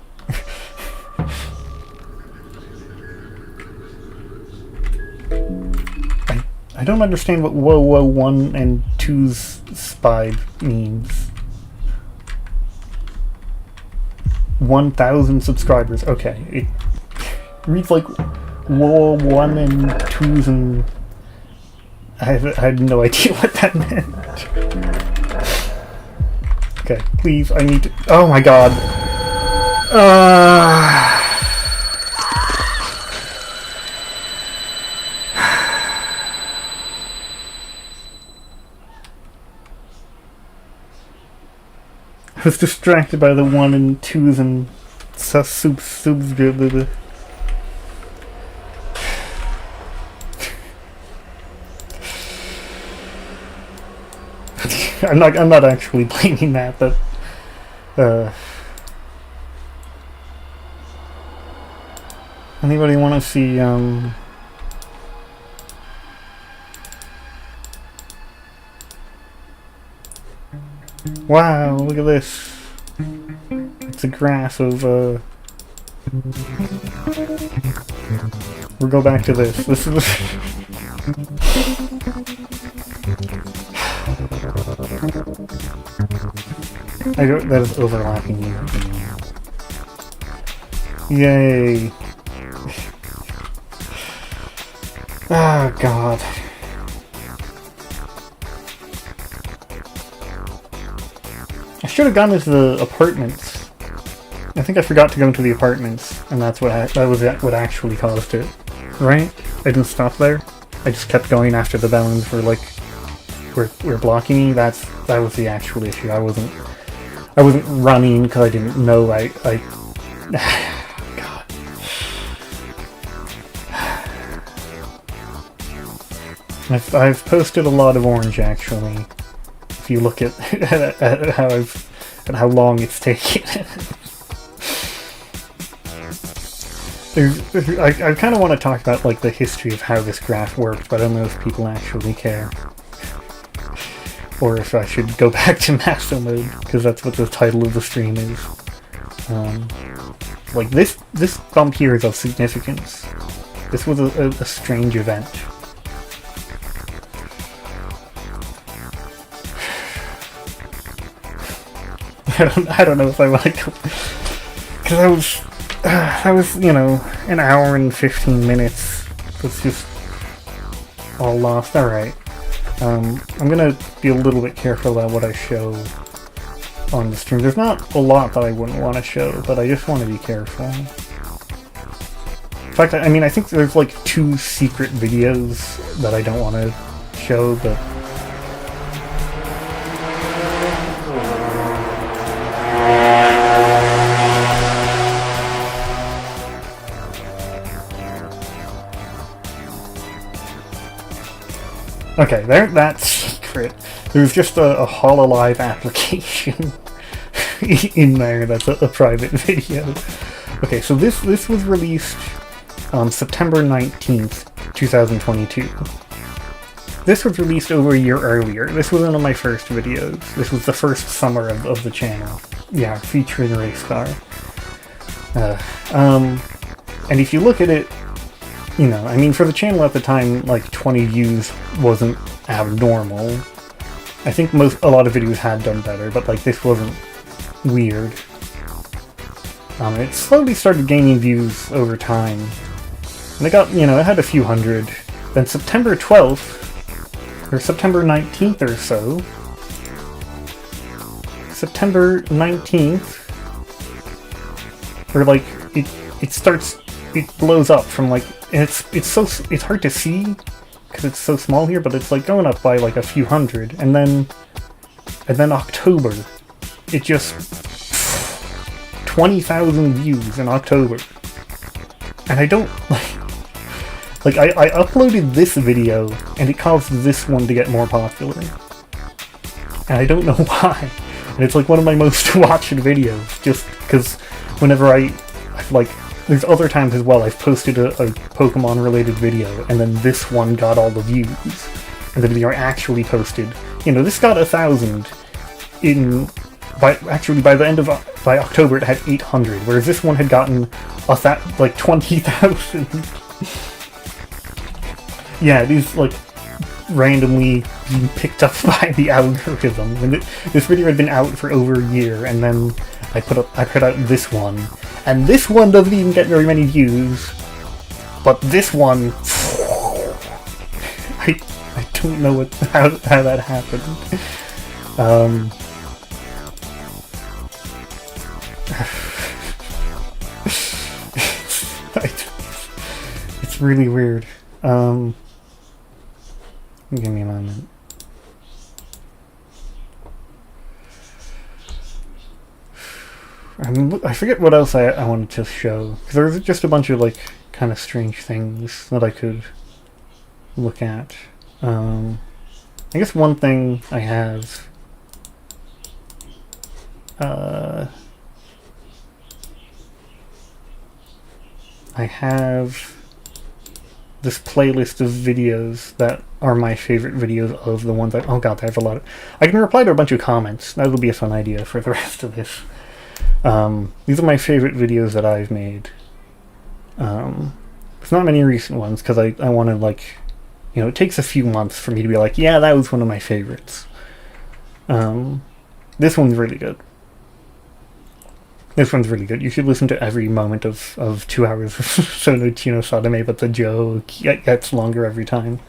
I don't understand what whoa whoa 1 and 2's spy means. 1,000 subscribers. Okay, it reads like whoa 1 and 2's and I had no idea what that meant. Okay, please, I need to. Oh my god. I was distracted by the 1 and 2's and soups. I'm not actually blaming that, but anybody want to see wow, look at this. It's a graph of we'll go back to this. This is that is overlapping here. Yay. Oh god. I should have gone into the apartments. I think I forgot to go into the apartments, and that's what what actually caused it. Right? I didn't stop there. I just kept going after the balloons were like were blocking me. That was the actual issue. I wasn't running because I didn't know God. I've posted a lot of orange actually. If you look at how long it's taken. I kind of want to talk about like the history of how this graph works, but I don't know if people actually care. Or if I should go back to Maso Mode, because that's what the title of the stream is. Like this bump here is of significance. This was a strange event. I don't know if I want to go, because that was you know, an hour and 15 minutes. It's just all lost. All right. I'm gonna be a little bit careful about what I show on the stream. There's not a lot that I wouldn't want to show, but I just want to be careful. In fact, I mean, I think there's like 2 secret videos that I don't want to show, but okay, that's secret. There's just a HoloLive application in there that's a private video. Okay, so this was released on September 19th, 2022. This was released over a year earlier. This was one of my first videos. This was the first summer of the channel. yeah, featuring a race car. And if you look at it, you know, I mean, for the channel at the time, like 20 views wasn't abnormal. I think a lot of videos had done better, but like this wasn't weird. It slowly started gaining views over time. And it got, you know, it had a few hundred. Then September 12th, or September 19th or so, September 19th, or like, it blows up from like, and it's hard to see, because it's so small here, but it's like going up by like a few hundred, and then October, it just 20,000 views in October, and I don't like I uploaded this video and it caused this one to get more popular, and I don't know why, and it's like one of my most watched videos, just because whenever I've like, there's other times as well I've posted a Pokemon related video, and then this one got all the views, and the video I actually posted, you know, this got 1,000 by the end of October it had 800, whereas this one had gotten like 20,000. Yeah, it is like randomly being picked up by the algorithm. And this video had been out for over a year, and then I put out this one, and this one doesn't even get very many views, but this one, I don't know how that happened. It's really weird. Give me a moment. I forget what else I wanted to show, because there was just a bunch of like kind of strange things that I could look at. I guess one thing I have, this playlist of videos that are my favorite videos of the ones oh god, there's a lot of, I can reply to a bunch of comments. That'll be a fun idea for the rest of this. These are my favorite videos that I've made. There's not many recent ones, because I want to, like, you know, it takes a few months for me to be like, yeah, that was one of my favorites. This one's really good. This one's really good. You should listen to every moment of 2 hours of Sono Chino Sadame, but the joke gets longer every time.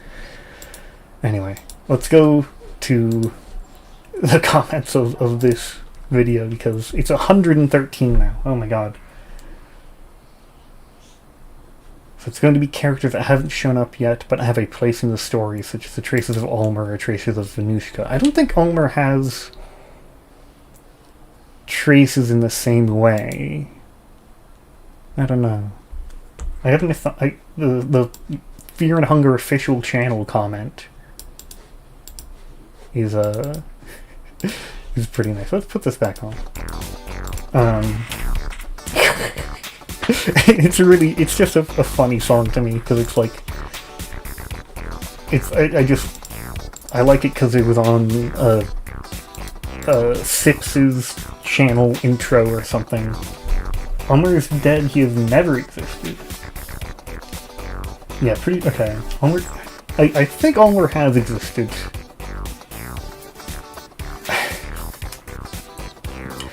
Anyway, let's go to the comments of this video, because it's 113 now. Oh my god. So it's going to be characters that haven't shown up yet, but have a place in the story, such as the Traces of Ulmer or Traces of Venushka. I don't think Ulmer has traces in the same way. I don't know. I haven't thought. The Fear and Hunger official channel comment is is pretty nice. Let's put this back on. It's just a funny song to me, because it's like, I like it because it was on Sips's channel intro or something. Ulmer is dead, he has never existed. Yeah, pretty, okay. Ulmer, I think Ulmer has existed.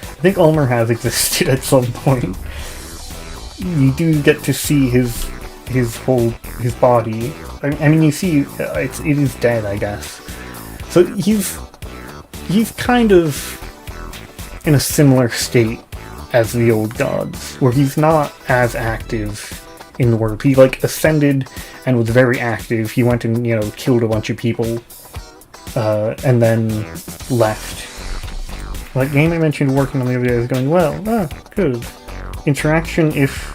I think Ulmer has existed at some point. You do get to see his body. I mean, you see, it is dead, I guess. So he's kind of in a similar state as the old gods, where he's not as active in the world. He like ascended and was very active. He went and, you know, killed a bunch of people, and then left. Like game I mentioned working on the other day is going well. Ah, good. Interaction if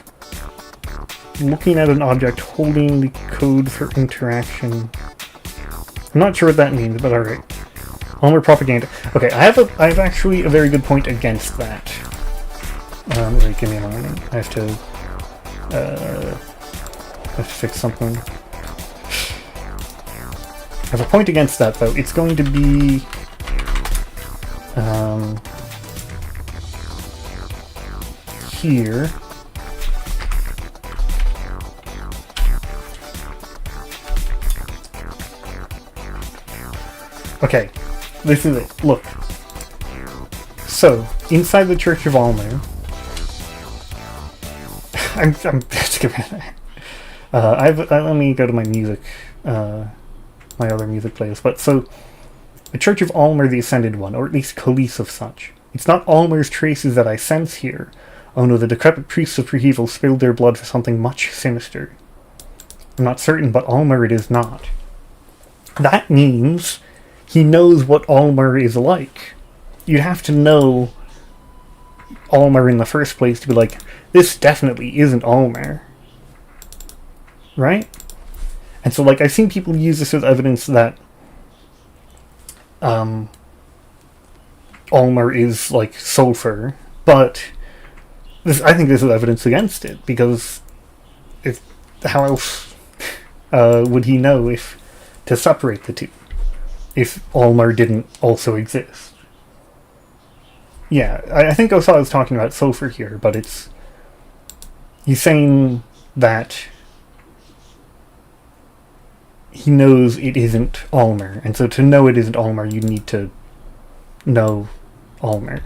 looking at an object holding the code for interaction. I'm not sure what that means, but alright. Ulmer propaganda. Okay, I have actually a very good point against that. Wait, give me a moment. I have to fix something. I have a point against that, though. It's going to be here. Okay, this is it. Look. So, inside the Church of Almer, I'm skipping it. Let me go to my music, my other music playlist. But so, the Church of Almer, the Ascended One, or at least Khalees of such. It's not Almer's traces that I sense here. Oh no, the decrepit priests of Prehevel spilled their blood for something much sinister. I'm not certain, but Almer it is not. That means he knows what Almer is like. You'd have to know Almer in the first place to be like, this definitely isn't Almer. Right? And so, like, I've seen people use this as evidence that Almer is, like, sulfur, but I think this is evidence against it, because how else would he know to separate the two, if Almer didn't also exist? Yeah, I think Osala was talking about sulfur here, but he's saying that he knows it isn't Almer, and so to know it isn't Almer, you need to know Almer.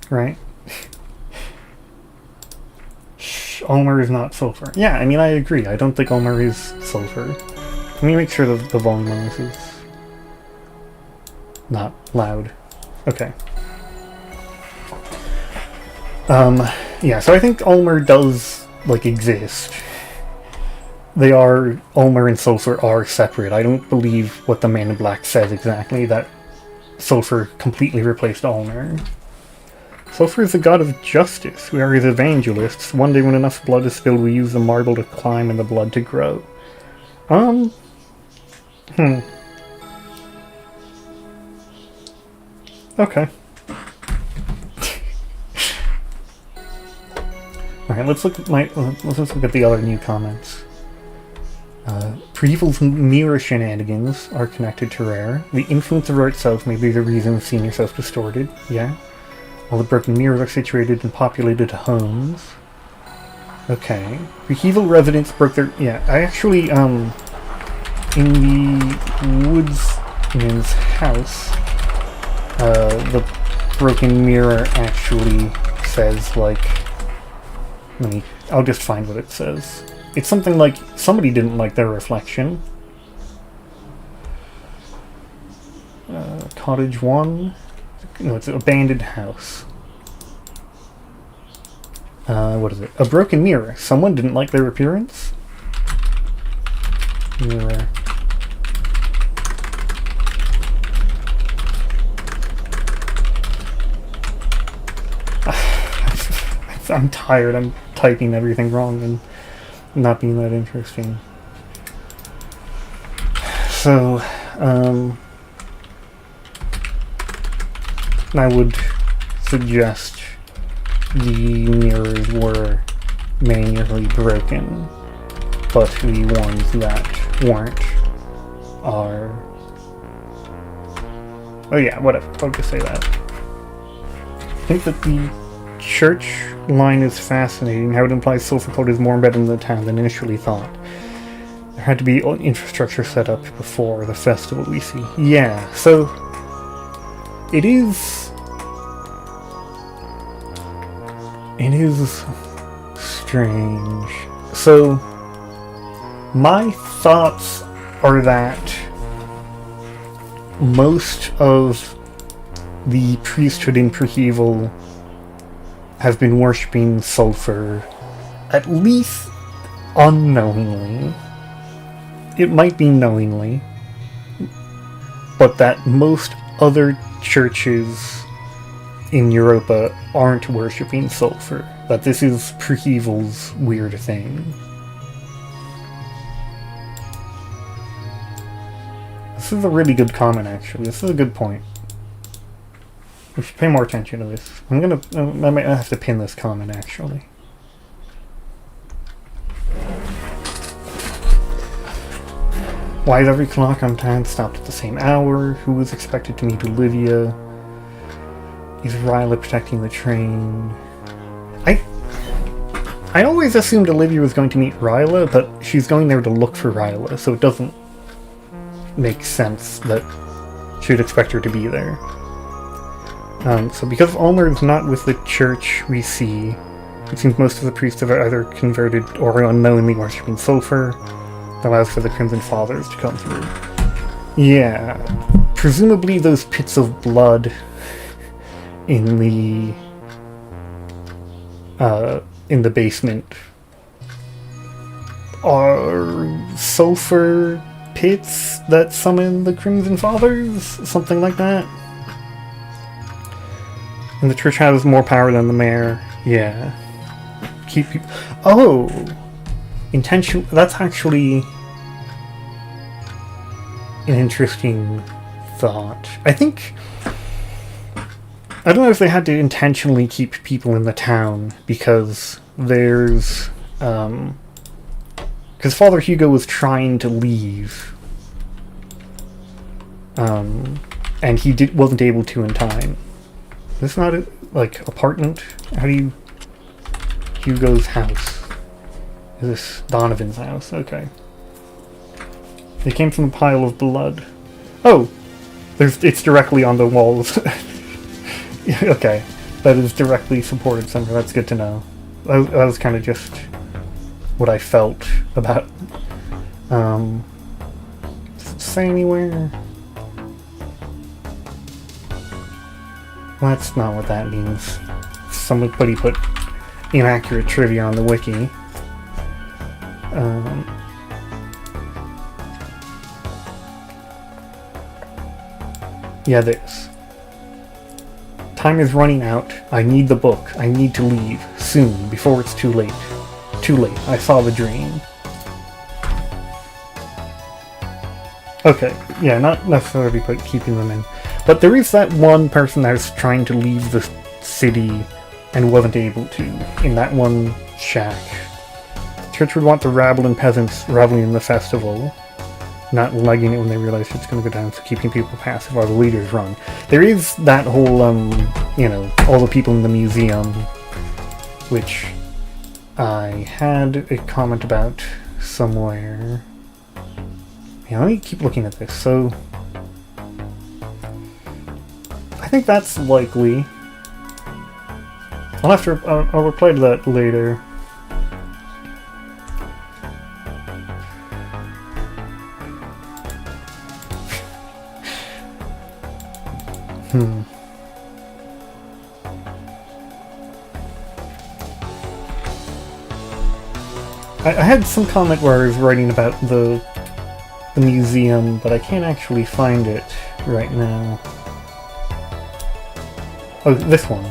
Right? Almer is not sulfur. Yeah, I mean, I agree. I don't think Almer is sulfur. Let me make sure the volume on this is not loud. Okay. Yeah, so I think Almer does, like, exist. Almer and sulfur are separate. I don't believe what the Man in Black says exactly, that sulfur completely replaced Almer. Sulfur is the god of justice. We are his evangelists. One day when enough blood is spilled, we use the marble to climb and the blood to grow. Okay. Alright, let's look at the other new comments. Prehevel's mirror shenanigans are connected to Rare. The influence of Rare itself may be the reason seeing yourself distorted. Yeah. All the broken mirrors are situated in populated homes. Okay. Prehevel residents broke their... Yeah, I actually, in the woodsman's house, the broken mirror actually says, like... I'll just find what it says. It's something like, somebody didn't like their reflection. Cottage 1? No, it's an abandoned house. What is it? A broken mirror. Someone didn't like their appearance? Mirror. I'm tired. I'm typing everything wrong and not being that interesting. So, I would suggest the mirrors were manually broken, but the ones that weren't are... Oh yeah, whatever. I'll just say that. I think that the church line is fascinating, how it implies Sulphur Code is more embedded in the town than initially thought. There had to be infrastructure set up before the festival we see. Yeah, so it is strange. So my thoughts are that most of the priesthood in Prehevel have been worshipping sulfur, at least unknowingly. It might be knowingly, but that most other churches in Europa aren't worshipping sulfur. That this is Prehevel's weird thing. This is a really good comment, actually. This is a good point. We should pay more attention to this. I might have to pin this comment, actually. Why is every clock on town stopped at the same hour? Who was expected to meet Olivia? Is Ryla protecting the train? I always assumed Olivia was going to meet Ryla, but she's going there to look for Ryla, so it doesn't make sense that she'd expect her to be there. So because Ulmer is not with the church we see, it seems most of the priests have either converted or unknowingly worshipping sulfur. That allows for the Crimson Fathers to come through. Yeah, presumably those pits of blood in the basement are sulfur pits that summon the Crimson Fathers, something like that. And the church has more power than the mayor. Yeah. Keep people. Oh! Intention. That's actually an interesting thought. I think. I don't know if they had to intentionally keep people in the town because there's. Because Father Hugo was trying to leave. And he wasn't able to in time. Is this not a, apartment? How do you... Hugo's house. Is this Donovan's house? Okay. They came from a pile of blood. Oh! It's directly on the walls. Okay. That is directly supported somewhere. That's good to know. That was kind of just what I felt about... does it say anywhere? That's not what that means. Somebody put inaccurate trivia on the wiki. Yeah, this. Time is running out. I need the book. I need to leave. Soon, before it's too late. Too late. I saw the dream. Okay, yeah, not necessarily keeping them in. But there is that one person that was trying to leave the city and wasn't able to, in that one shack. Church would want the rabble and peasants reveling in the festival, not legging it when they realize it's going to go down, so keeping people passive while the leaders run. There is that whole, all the people in the museum, which I had a comment about somewhere. Yeah, let me keep looking at this. So, I think that's likely. I'll reply to that later. I had some comment where I was writing about the museum, but I can't actually find it right now. Oh, this one.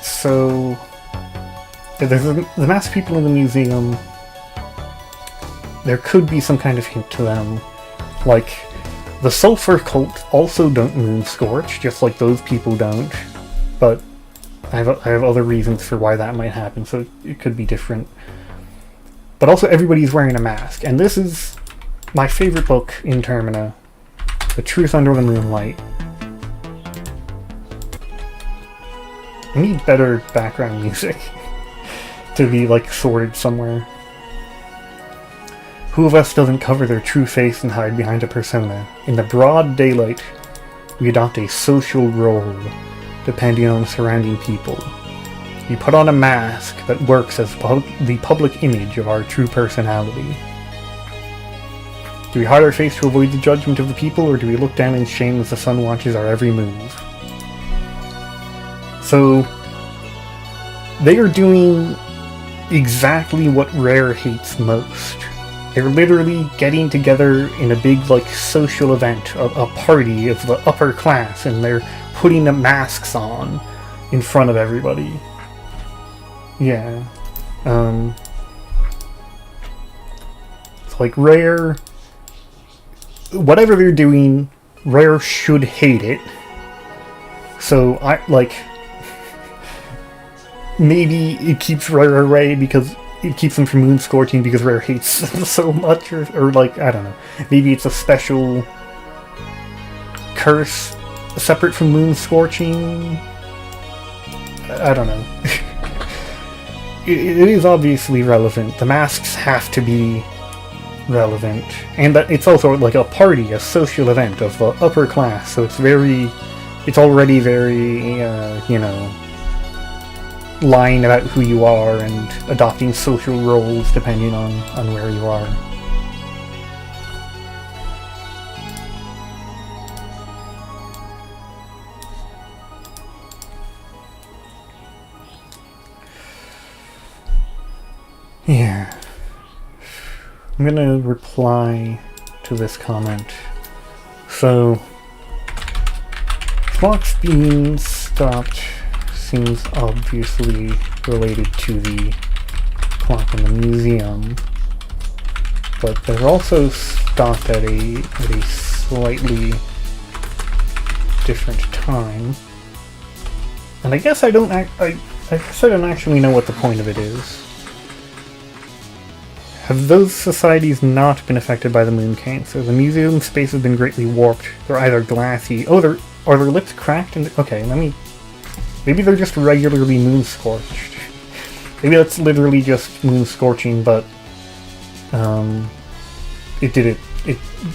So, there's the mass of people in the museum. There could be some kind of hint to them. Like, the Sulfur Cult also don't moon scorch, just like those people don't. But I have other reasons for why that might happen, so it could be different. But also everybody's wearing a mask, and this is my favorite book in Termina, The Truth Under the Moonlight. I need better background music to be, sorted somewhere. Who of us doesn't cover their true face and hide behind a persona? In the broad daylight, we adopt a social role, depending on surrounding people. We put on a mask that works as the public image of our true personality. Do we hide our face to avoid the judgment of the people, or do we look down in shame as the sun watches our every move? So, they are doing exactly what Rare hates most. They're literally getting together in a big, social event, a party of the upper class, and they're putting the masks on in front of everybody. Yeah. It's Rare... Whatever they're doing, Rare should hate it. So, maybe it keeps Rare away because it keeps them from moon scorching because Rare hates them so much, or I don't know. Maybe it's a special curse separate from moon scorching? I don't know. It is obviously relevant. The masks have to be relevant, and that it's also like a party, a social event of the upper class, so it's already very, lying about who you are and adopting social roles depending on where you are. Yeah. I'm gonna reply to this comment. So, clocks being stopped seems obviously related to the clock in the museum, but they're also stopped at a slightly different time. And I guess I don't actually know what the point of it is. Have those societies not been affected by the moon cancer? The museum space has been greatly warped. They're either glassy. Oh, are their lips cracked? Okay, maybe they're just regularly moon scorched. Maybe that's literally just moon scorching, but it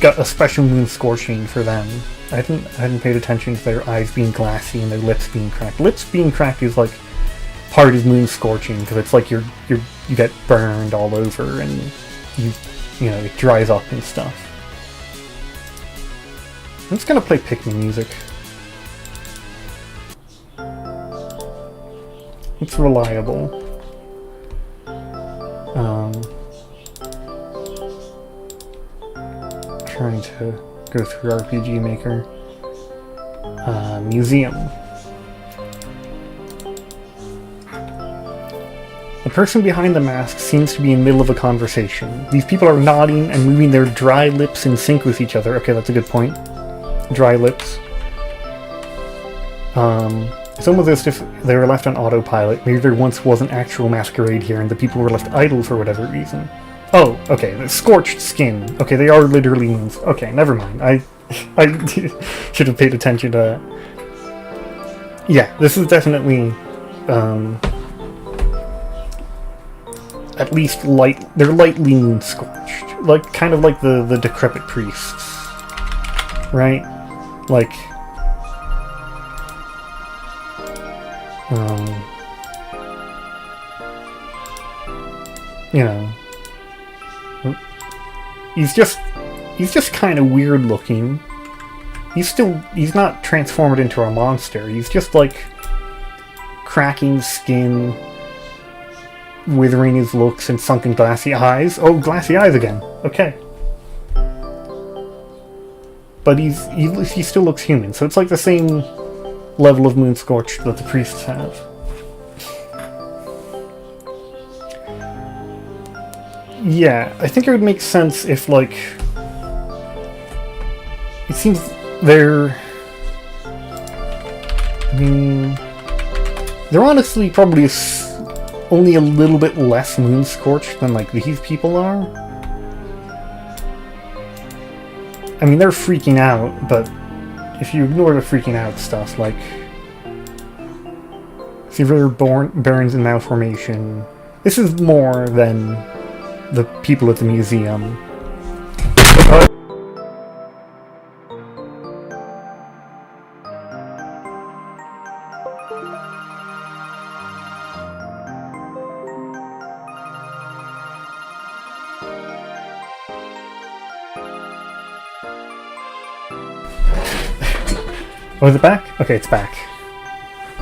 got a special moon scorching for them. I hadn't paid attention to their eyes being glassy and their lips being cracked. Lips being cracked is like part of moon scorching, because it's like you get burned all over and it dries up and stuff. I'm just gonna play pick me music. It's reliable. Trying to go through RPG Maker. Museum. The person behind the mask seems to be in the middle of a conversation. These people are nodding and moving their dry lips in sync with each other. Okay, that's a good point. Dry lips. It's almost as if they were left on autopilot. Maybe there once was an actual masquerade here and the people were left idle for whatever reason. Oh, okay, the scorched skin. Okay, they are literally moons. Okay, never mind. I should have paid attention to that. Yeah, this is definitely, at least they're lightly moon scorched. Like, kind of like the decrepit priests. Right? Like, he's just kind of weird looking. He's not transformed into a monster. He's just like cracking skin, withering his looks, and sunken glassy eyes. Oh, glassy eyes again. Okay. But he still looks human, so it's like the same level of moon scorched that the priests have. Yeah, I think it would make sense if, like, it seems they're honestly probably only a little bit less moon scorched than, like, these people are. I mean, they're freaking out, but if you ignore the freaking out stuff, like severe burns and malformation, this is more than the people at the museum. Oh, is it back? Okay, it's back.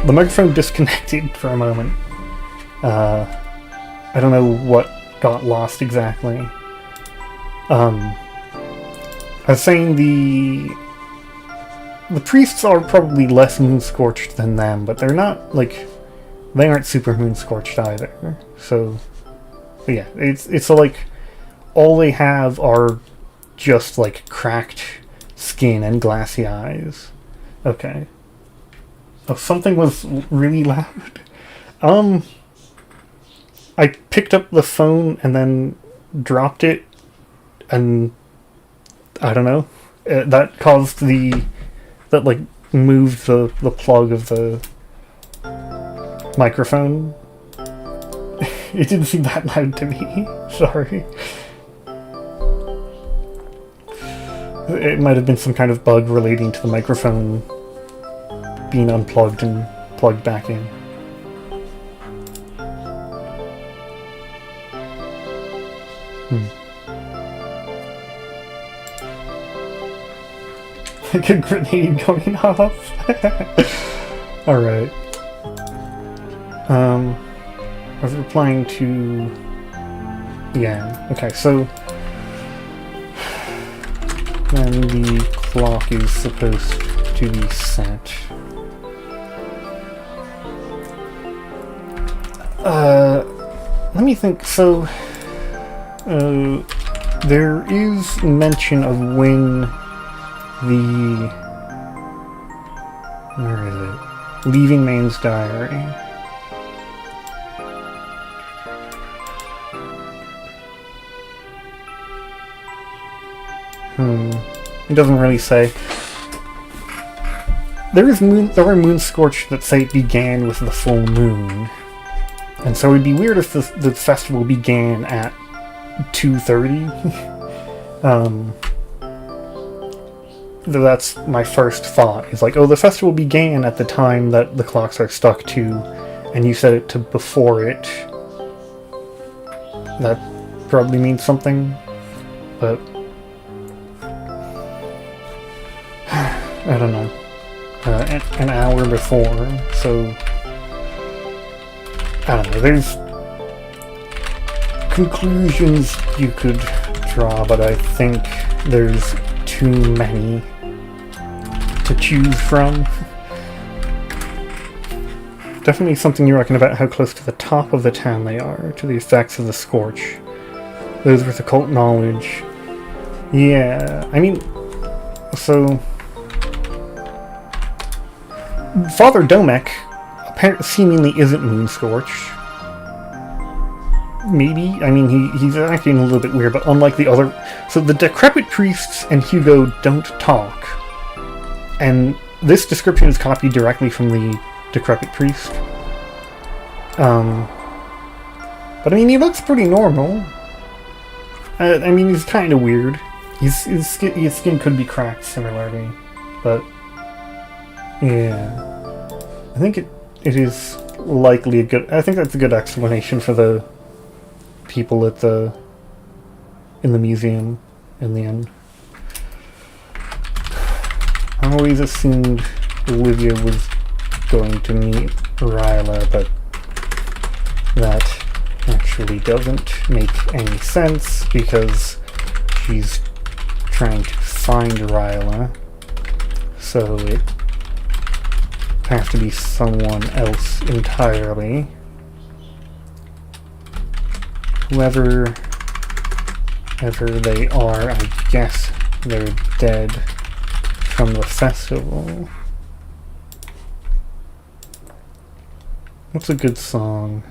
The microphone disconnected for a moment. I don't know what got lost exactly. I was saying the priests are probably less moon scorched than them, but they're not, like, they aren't super moon scorched either. So, but yeah, it's like all they have are just like cracked skin and glassy eyes. Okay. Oh, something was really loud. I picked up the phone and then dropped it, and I don't know. That caused that like moved the plug of the microphone. It didn't seem that loud to me. Sorry. It might have been some kind of bug relating to the microphone being unplugged and plugged back in. Like a grenade going off. Alright. I was replying to... Yeah, okay, so... Then the clock is supposed to be set. Let me think, so... there is mention of when the... Where is it? Leaving Main's diary. It doesn't really say. There are moon scorch that say it began with the full moon. And so it'd be weird if the festival began at 2:30. That's my first thought. Is like, oh, the festival began at the time that the clocks are stuck to, and you set it to before it. That probably means something, but I don't know. An hour before, so I don't know. There's conclusions you could draw, but I think there's too many to choose from. Definitely something you reckon about how close to the top of the town they are, to the effects of the scorch. Those with occult knowledge. Yeah, I mean, so... Father Domek apparently seemingly isn't moon scorch. Maybe? I mean, he's acting a little bit weird, but unlike the other... So the decrepit priests and Hugo don't talk. And this description is copied directly from the decrepit priest. But I mean, he looks pretty normal. I mean, he's kind of weird. His skin could be cracked similarly, but... Yeah. I think it is likely a good... I think that's a good explanation for the people at in the museum in the end. I always assumed Olivia was going to meet Ryla, but that actually doesn't make any sense because she's trying to find Ryla, so it have to be someone else entirely. Whoever they are, I guess they're dead from the festival. What's a good song?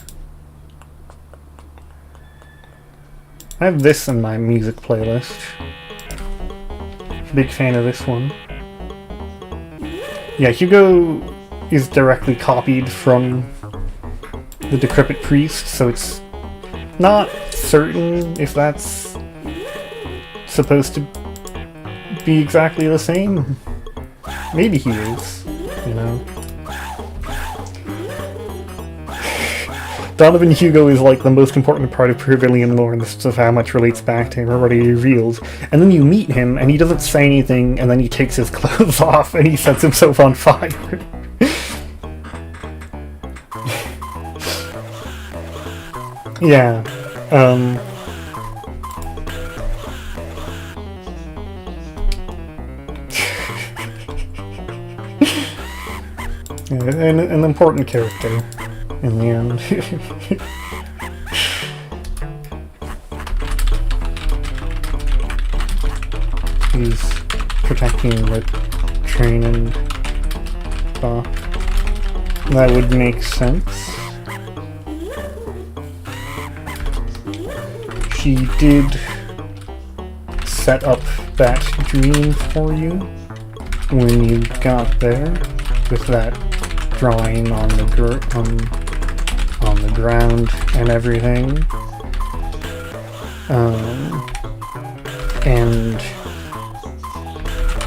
I have this in my music playlist. Big fan of this one. Yeah, Hugo is directly copied from the decrepit priest, so it's not certain if that's supposed to be exactly the same. Maybe he is, you know. Donovan Hugo is like the most important part of Pavilion lore in the sense of how much relates back to him or what he reveals. And then you meet him and he doesn't say anything, and then he takes his clothes off and he sets himself on fire. Yeah. An important character in the end. He's protecting the train and dock. That would make sense. She did set up that dream for you. when you got there, with that drawing on the ground and everything. And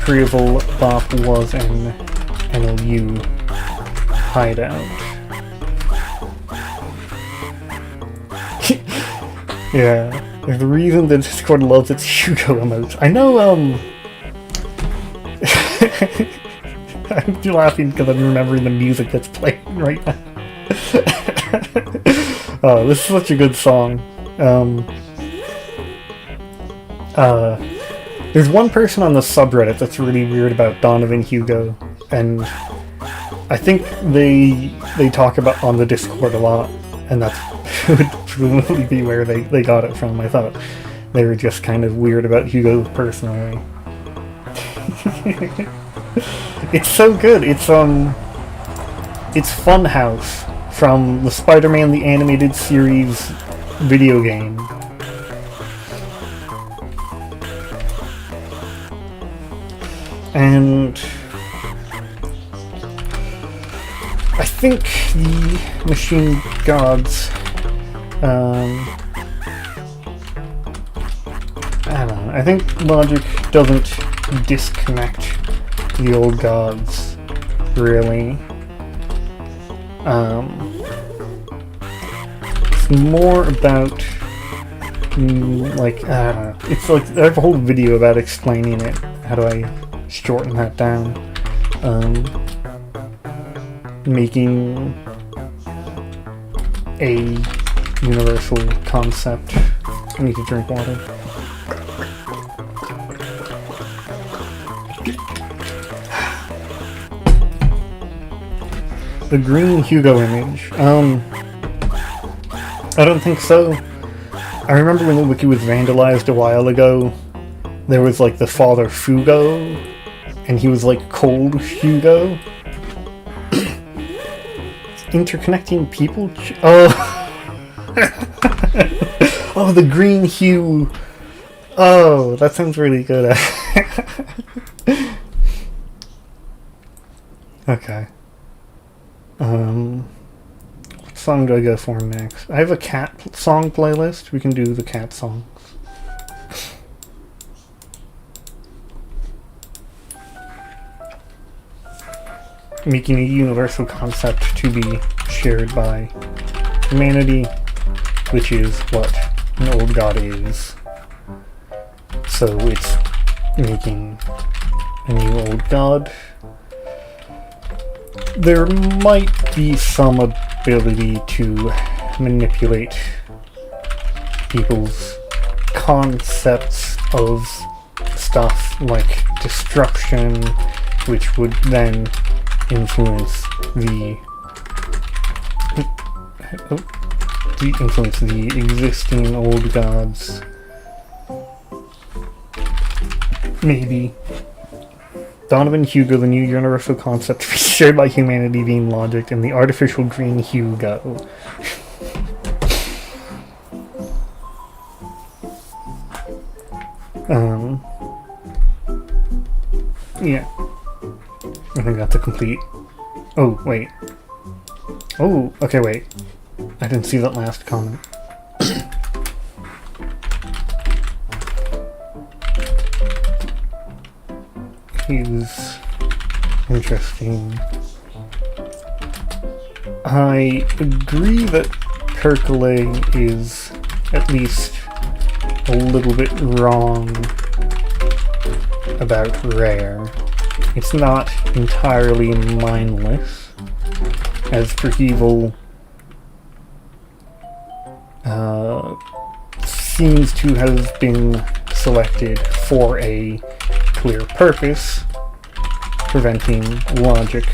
Preval Bop was an NLU hideout. Yeah, the reason the Discord loves its Hugo emotes. I know, I'm laughing because I'm remembering the music that's playing right now. Oh, this is such a good song. There's one person on the subreddit that's really weird about Donovan Hugo, and I think they talk about on the Discord a lot, and that's would presumably be where they got it from. I thought they were just kind of weird about Hugo personally. It's so good. It's Funhouse from the Spider-Man the Animated Series video game. And I think the Machine Gods, I don't know, I think Logic doesn't disconnect the old gods, really. It's more about, like, I don't know, it's like, I have a whole video about explaining it. How do I shorten that down? Making a universal concept. I need to drink water. The green Hugo image. I don't think so. I remember when the wiki was vandalized a while ago, there was like the Father Fugo, and he was like Cold Hugo. Interconnecting people? Oh! Oh, the green hue! Oh, that sounds really good. Okay. What song do I go for next? I have a cat song playlist. We can do the cat songs. Making a universal concept to be shared by humanity, which is what an old god is. So it's making a new old god. There might be some ability to manipulate people's concepts of stuff like destruction, which would then influence the existing old gods. Maybe. Donovan Hugo, the new universal concept to be shared by humanity being Logic, and the artificial green Hugo. Yeah. I think that's a complete... Oh, wait. Oh, okay, wait. I didn't see that last comment. Is interesting. I agree that Percolate is at least a little bit wrong about Rare. It's not entirely mindless, as Perceval seems to have been selected for a clear purpose, preventing Logic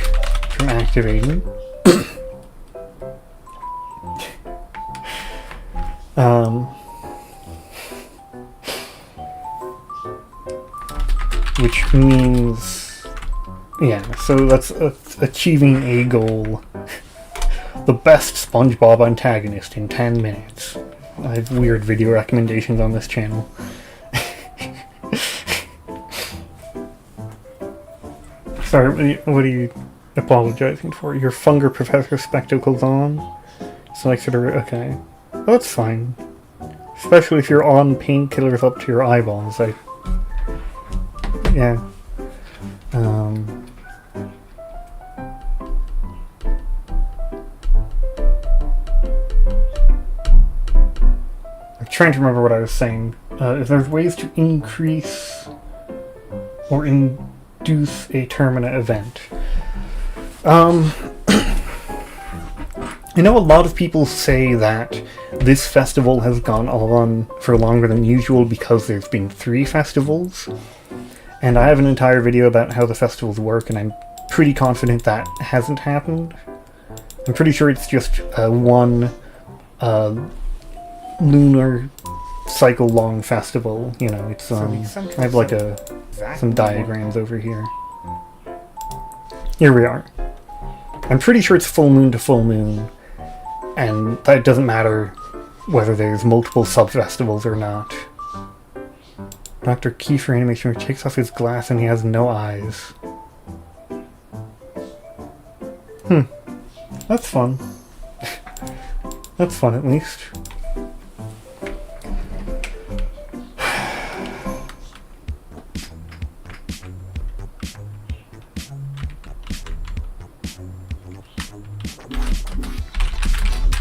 from activating. Which means, yeah, so that's achieving a goal. The best SpongeBob antagonist in 10 minutes. I have weird video recommendations on this channel. Sorry, what are you apologizing for? Your Funger Professor spectacles on? So like sort of, okay. Well, that's fine. Especially if you're on painkillers up to your eyeballs, yeah. I'm trying to remember what I was saying. If there's ways to increase or induce a Termina event. I know a lot of people say that this festival has gone on for longer than usual because there's been 3 festivals. And I have an entire video about how the festivals work, and I'm pretty confident that hasn't happened. I'm pretty sure it's just one lunar cycle long festival. You know, it's I have like some diagrams over here. Here we are. I'm pretty sure it's full moon to full moon, and that doesn't matter whether there's multiple sub-festivals or not. Dr. Kiefer animation takes off his glass and he has no eyes. That's fun. That's fun, at least.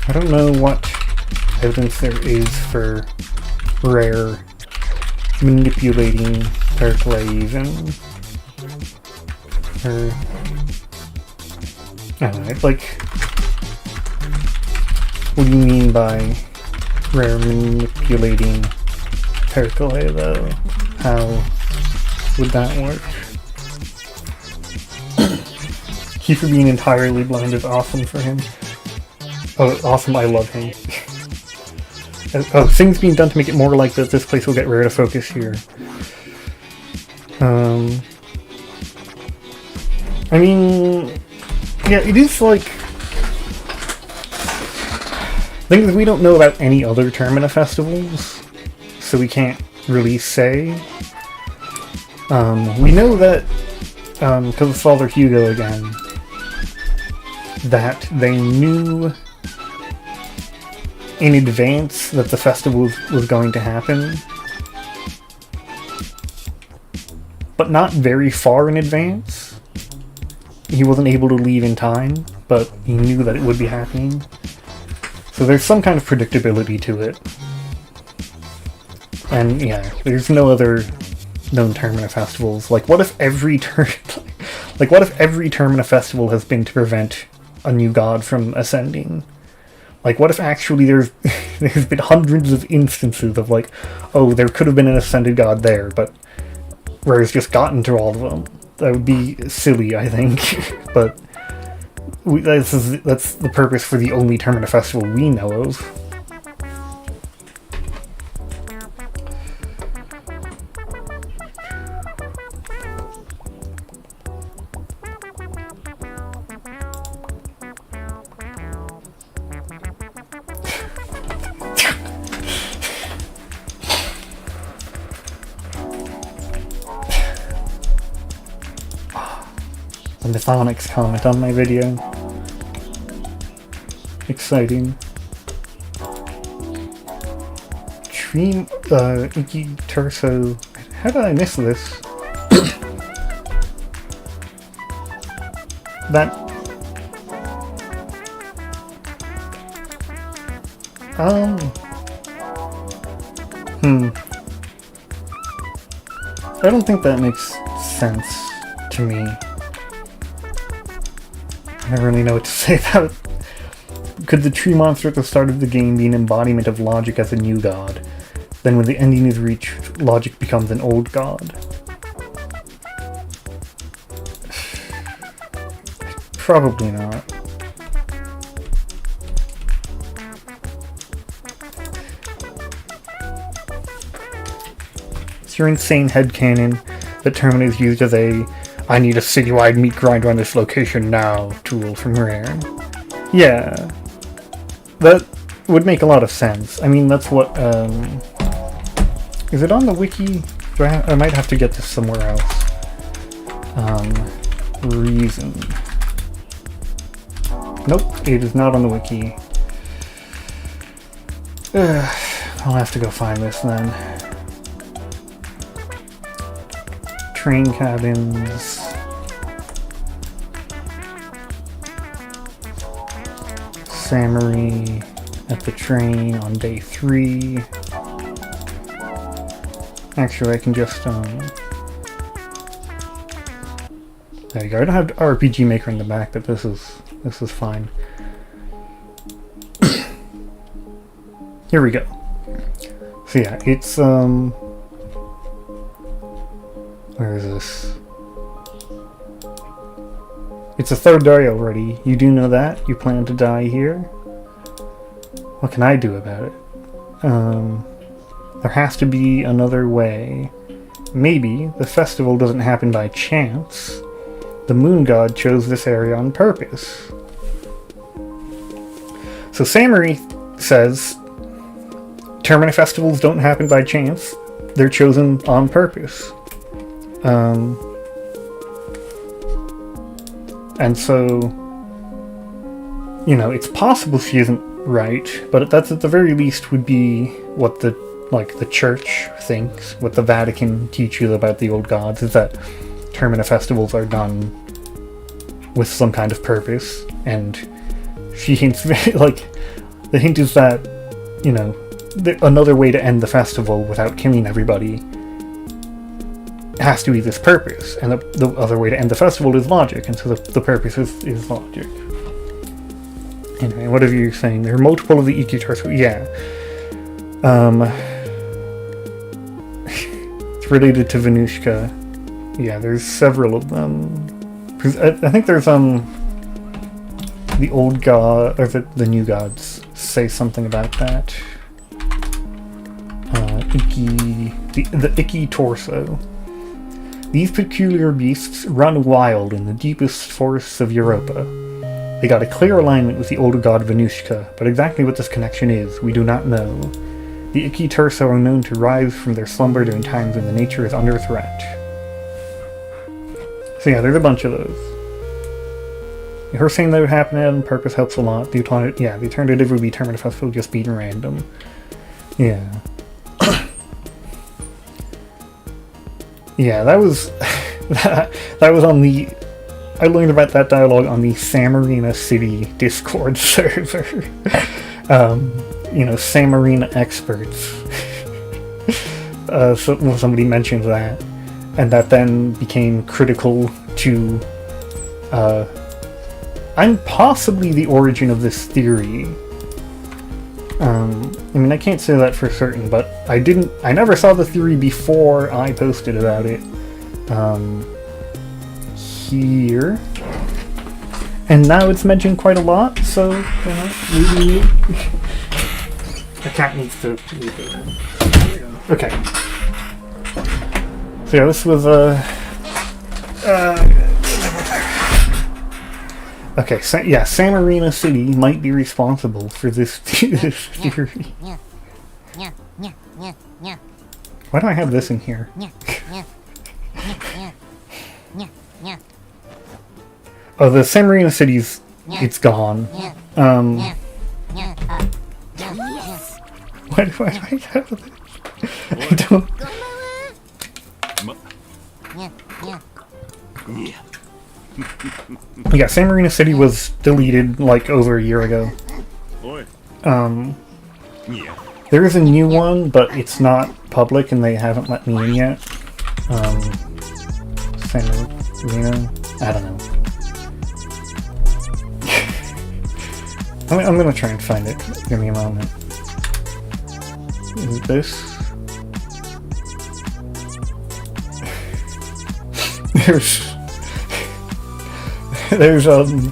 I don't know what evidence there is for Rare manipulating Pericles even. Or I don't know, like, what do you mean by Rare manipulating Pericles though? How would that work? Kiefer being entirely blind is awesome for him. Oh, awesome, I love him. Oh, things being done to make it more like that this place will get Rare to focus here. I mean, yeah, it is like things we don't know about any other Termina festivals, so we can't really say. We know that, because of Father Hugo again, that they knew in advance that the festival was going to happen, but not very far in advance. He wasn't able to leave in time, but he knew that it would be happening. So there's some kind of predictability to it. And yeah, there's no other known Termina festivals. Like, what if every Termina festival has been to prevent a new god from ascending? Like, what if actually there's been hundreds of instances of, like, oh, there could have been an ascended god there, but Rare's just gotten to all of them. That would be silly, I think. But that's the purpose for the only Termina festival we know of. And the Phonics comment on my video. Exciting. Tree, Inky Torso. How did I miss this? That. I don't think that makes sense to me. I don't really know what to say about it. Could the tree monster at the start of the game be an embodiment of logic as a new god? Then when the ending is reached, logic becomes an old god? Probably not. It's your insane headcanon that Termina is used as a I need a citywide meat grinder on this location now tool from Rare. Yeah. That would make a lot of sense. I mean, that's what, is it on the wiki? I might have to get this somewhere else. reason. Nope, it is not on the wiki. I'll have to go find this then. Train cabins. Samurai at the train on day 3. Actually, I can just, there you go. I don't have RPG Maker in the back, but this is fine. Here we go. So yeah, it's, where is this? It's a 3rd day already. You do know that? You plan to die here? What can I do about it? There has to be another way. Maybe the festival doesn't happen by chance. The moon god chose this area on purpose. So Samurai says, Termina festivals don't happen by chance. They're chosen on purpose. And so, you know, it's possible she isn't right, but that's at the very least would be what the church thinks, what the Vatican teaches about the old gods, is that Termina festivals are done with some kind of purpose, and she hints, like, the hint is that, you know, another way to end the festival without killing everybody has to be this purpose, and the other way to end the festival is logic, and so the purpose is logic. Anyway, whatever you're saying, there are multiple of the Iki torso. Yeah. It's related to Venushka. Yeah, there's several of them. I think there's the old god or the new gods say something about that. Iki, the Iki torso. These peculiar beasts run wild in the deepest forests of Europa. They got a clear alignment with the old god Venushka, but exactly what this connection is, we do not know. The Iki torso are known to rise from their slumber during times when the nature is under threat. So yeah, there's a bunch of those. Her saying that would happen on purpose helps a lot. The alternative would be Termina Festival just being random. Yeah. Yeah, that was that was on the. I learned about that dialogue on the Samarina City Discord server. You know, Samarina experts. So somebody mentioned that, and that then became critical to. And possibly the origin of this theory. I mean, I can't say that for certain, but I never saw the theory before I posted about it. Here. And now it's mentioned quite a lot, so, maybe... The cat needs to leave it. Okay. So yeah, this was, okay, Samarina City might be responsible for this theory. Why do I have this in here? Oh, the Samarina City's... it's gone. Why do I have this? I don't... Yeah, Samarina City was deleted like over a year ago. There is a new one, but it's not public and they haven't let me in yet. Samarina? I don't know. I'm gonna try and find it. Give me a moment. Is it this? There's an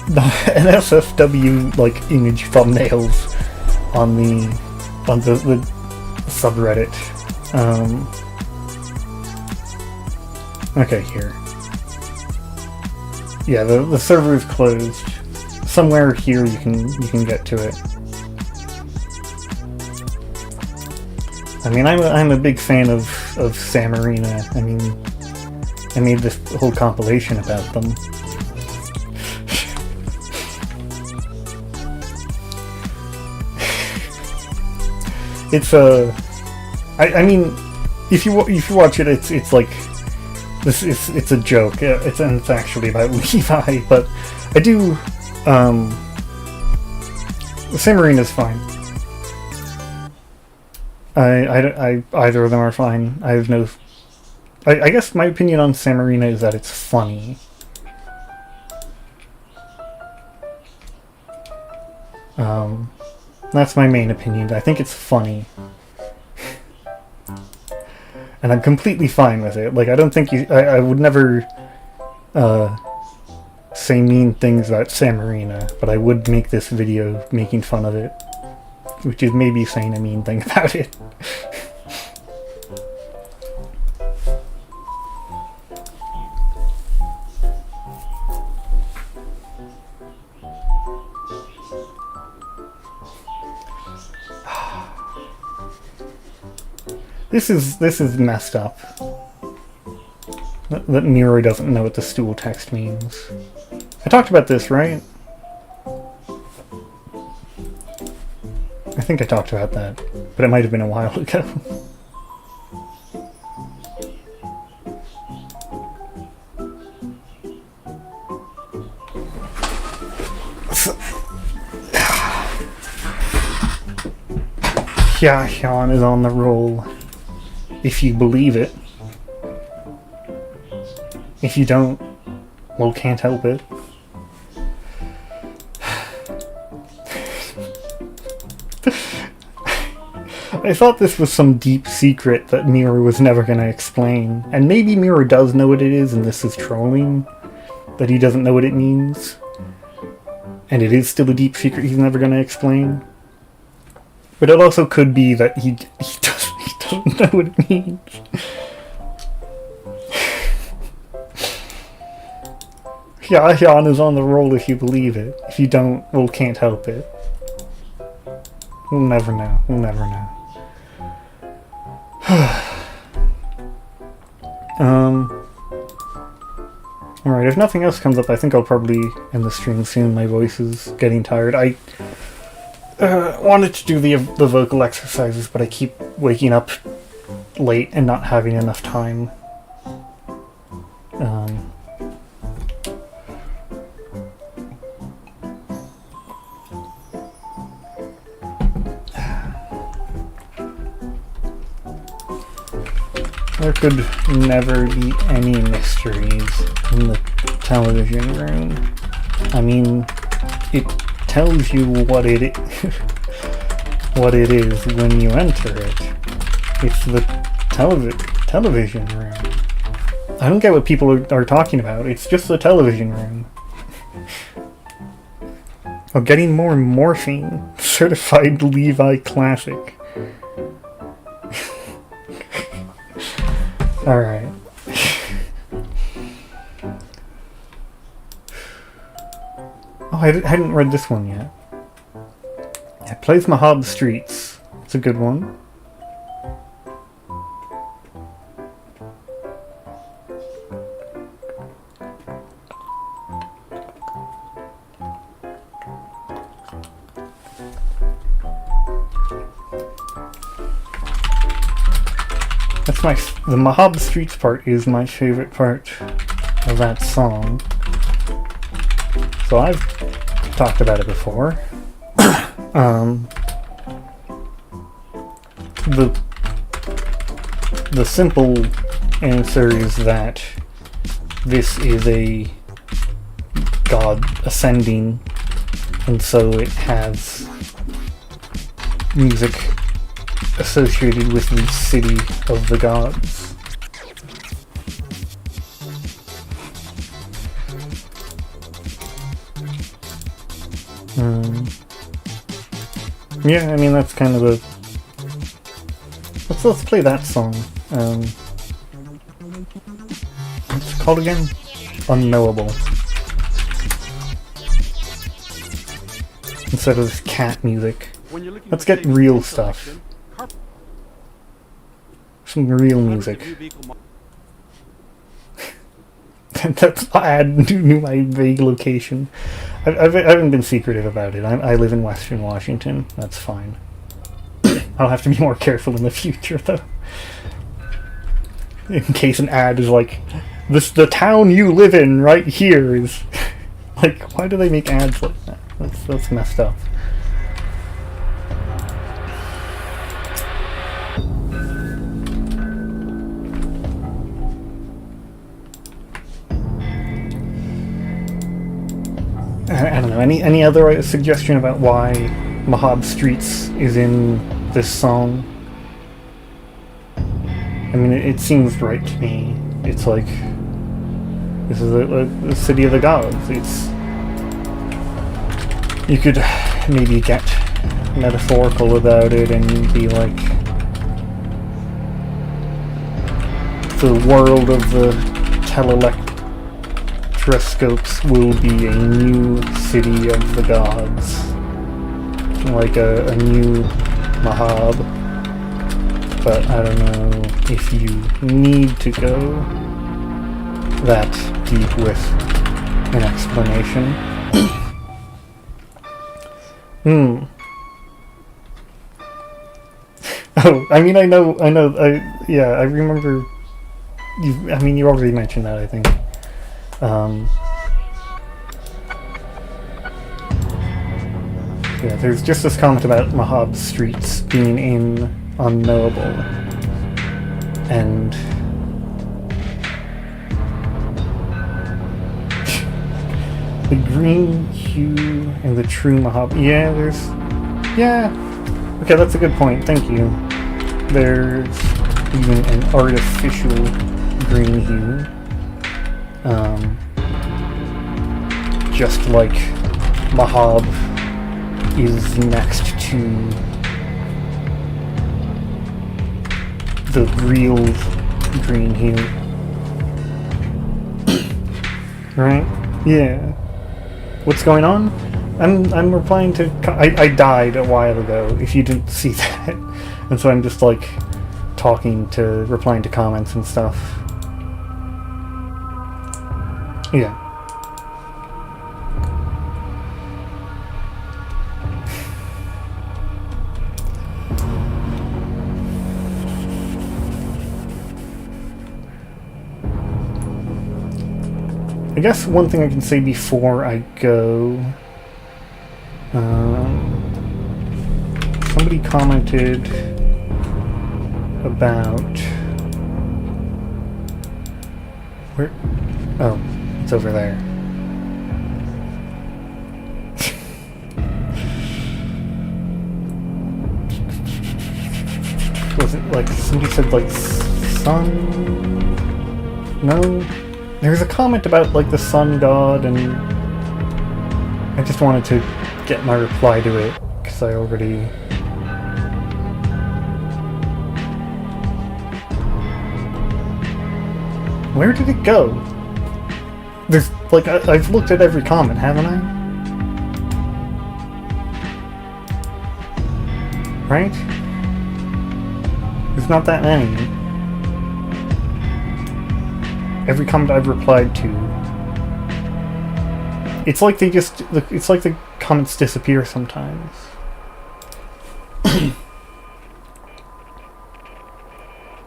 SFW like image thumbnails on the subreddit. Okay, here. Yeah, the server is closed. Somewhere here you can get to it. I mean, I'm a big fan of Samarina. I mean, I made this whole compilation about them. It's I mean, if you watch it, it's like it's a joke. It's actually about Levi, but I do. Samarina's fine. I either of them are fine. I have no. I guess my opinion on Samarina is that it's funny. That's my main opinion. I think it's funny. And I'm completely fine with it. Like, I don't think I would never say mean things about Samarina, but I would make this video making fun of it. Which is maybe saying a mean thing about it. This is messed up. That Miro doesn't know what the stool text means. I talked about this, right? I think I talked about that, but it might have been a while ago. Hyun is on the roll. If you believe it. If you don't, well, can't help it. I thought this was some deep secret that Miro was never going to explain. And maybe Miro does know what it is and this is trolling. That he doesn't know what it means. And it is still a deep secret he's never going to explain. But it also could be that he doesn't know what it means. Hyun is on the roll if you believe it. If you don't, well, can't help it. We'll never know. We'll never know. Alright, if nothing else comes up, I think I'll probably end the stream soon. My voice is getting tired. I wanted to do the vocal exercises, but I keep waking up late and not having enough time. There could never be any mysteries in the television room. I mean, it tells you what it what it is when you enter it. It's the television room. I don't get what people are talking about. It's just the television room. Oh, getting more morphine. Certified Levi Classic. Alright. Oh, I hadn't read this one yet. Yeah, Plays Mahab Streets. It's a good one. The Mahab Streets part is my favorite part of that song. So I've talked about it before. The simple answer is that this is a god ascending, and so it has music associated with the city of the gods. Yeah, I mean that's kind of a. Let's play that song. What's it called again? Unknowable. Instead of this cat music. Let's get real stuff. Some real music. That's add knew my vague location. I haven't been secretive about it. I live in Western Washington. That's fine. I'll have to be more careful in the future, though. In case an ad is like, the town you live in right here is... like, why do they make ads like that? That's messed up. I don't know. Any other suggestion about why Mahab Streets is in this song? I mean, it seems right to me. It's like, this is a city of the gods. You could maybe get metaphorical about it and be like, the world of the telescopes will be a new city of the gods. Like a new Mahab. But I don't know if you need to go that deep with an explanation. Oh, I mean, I remember you already mentioned that, I think. Yeah, there's just this comment about Mahab Streets being in Unknowable, and the green hue and the true Mahab. Yeah, okay, that's a good point, thank you. There's even an artificial green hue. Just like Mahab is next to the real green hue. Right? Yeah. What's going on? I'm replying to... I died a while ago, if you didn't see that. And so I'm just, like, replying to comments and stuff. Yeah. I guess one thing I can say before I go... somebody commented about... Where? Oh, it's over there. Was it like, somebody said like, sun? No? There was a comment about like the sun god, and I just wanted to get my reply to it, because I already... Where did it go? There's, like, I've looked at every comment, haven't I? Right? There's not that many. Every comment I've replied to. It's like they just... It's like the comments disappear sometimes.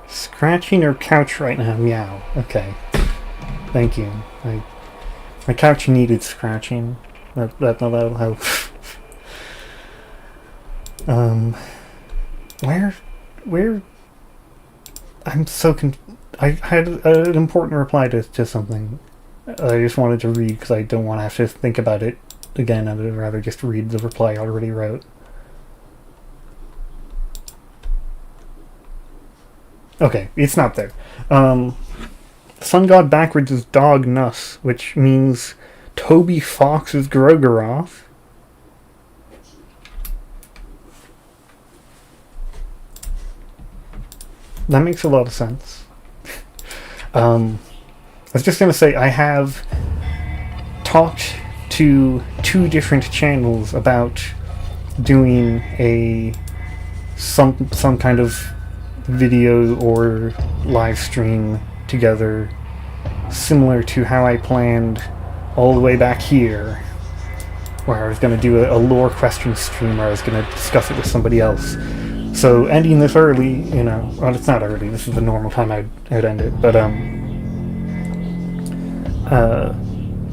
Scratching your couch right now. Meow. Okay. Thank you. My couch needed scratching. That'll help. Where... I'm so I had an important reply to something. I just wanted to read because I don't want to have to think about it again. I'd rather just read the reply I already wrote. Okay, it's not there. Sun God backwards is Dog Nuss, which means Toby Fox is Grogoroth. That makes a lot of sense. I was just going to say, I have talked to 2 different channels about doing some kind of video or live stream together similar to how I planned all the way back here, where I was going to do a lore question stream where I was going to discuss it with somebody else. So ending this early, you know, well, it's not early, this is the normal time I'd end it, but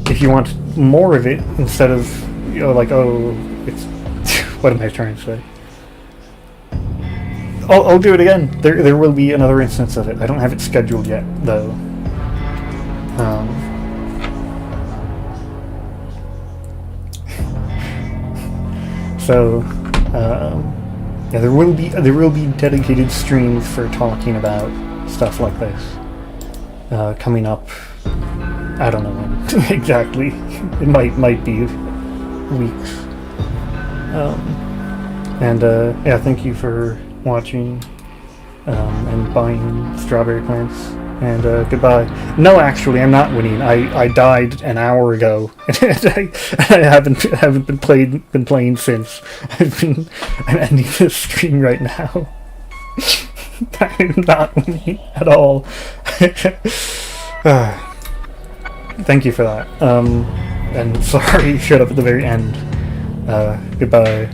if you want more of it, instead of, you know, like, oh, it's, what am I trying to say? I'll do it again. There will be another instance of it. I don't have it scheduled yet, though. So, yeah, there will be dedicated streams for talking about stuff like this coming up. I don't know when exactly. It might be weeks. And yeah, thank you for watching and buying strawberry plants. And goodbye. No, actually, I'm not winning. I died an hour ago, and I haven't been playing since. I'm ending this stream right now. I'm not winning at all. Thank you for that. And sorry, shut up at the very end. Goodbye.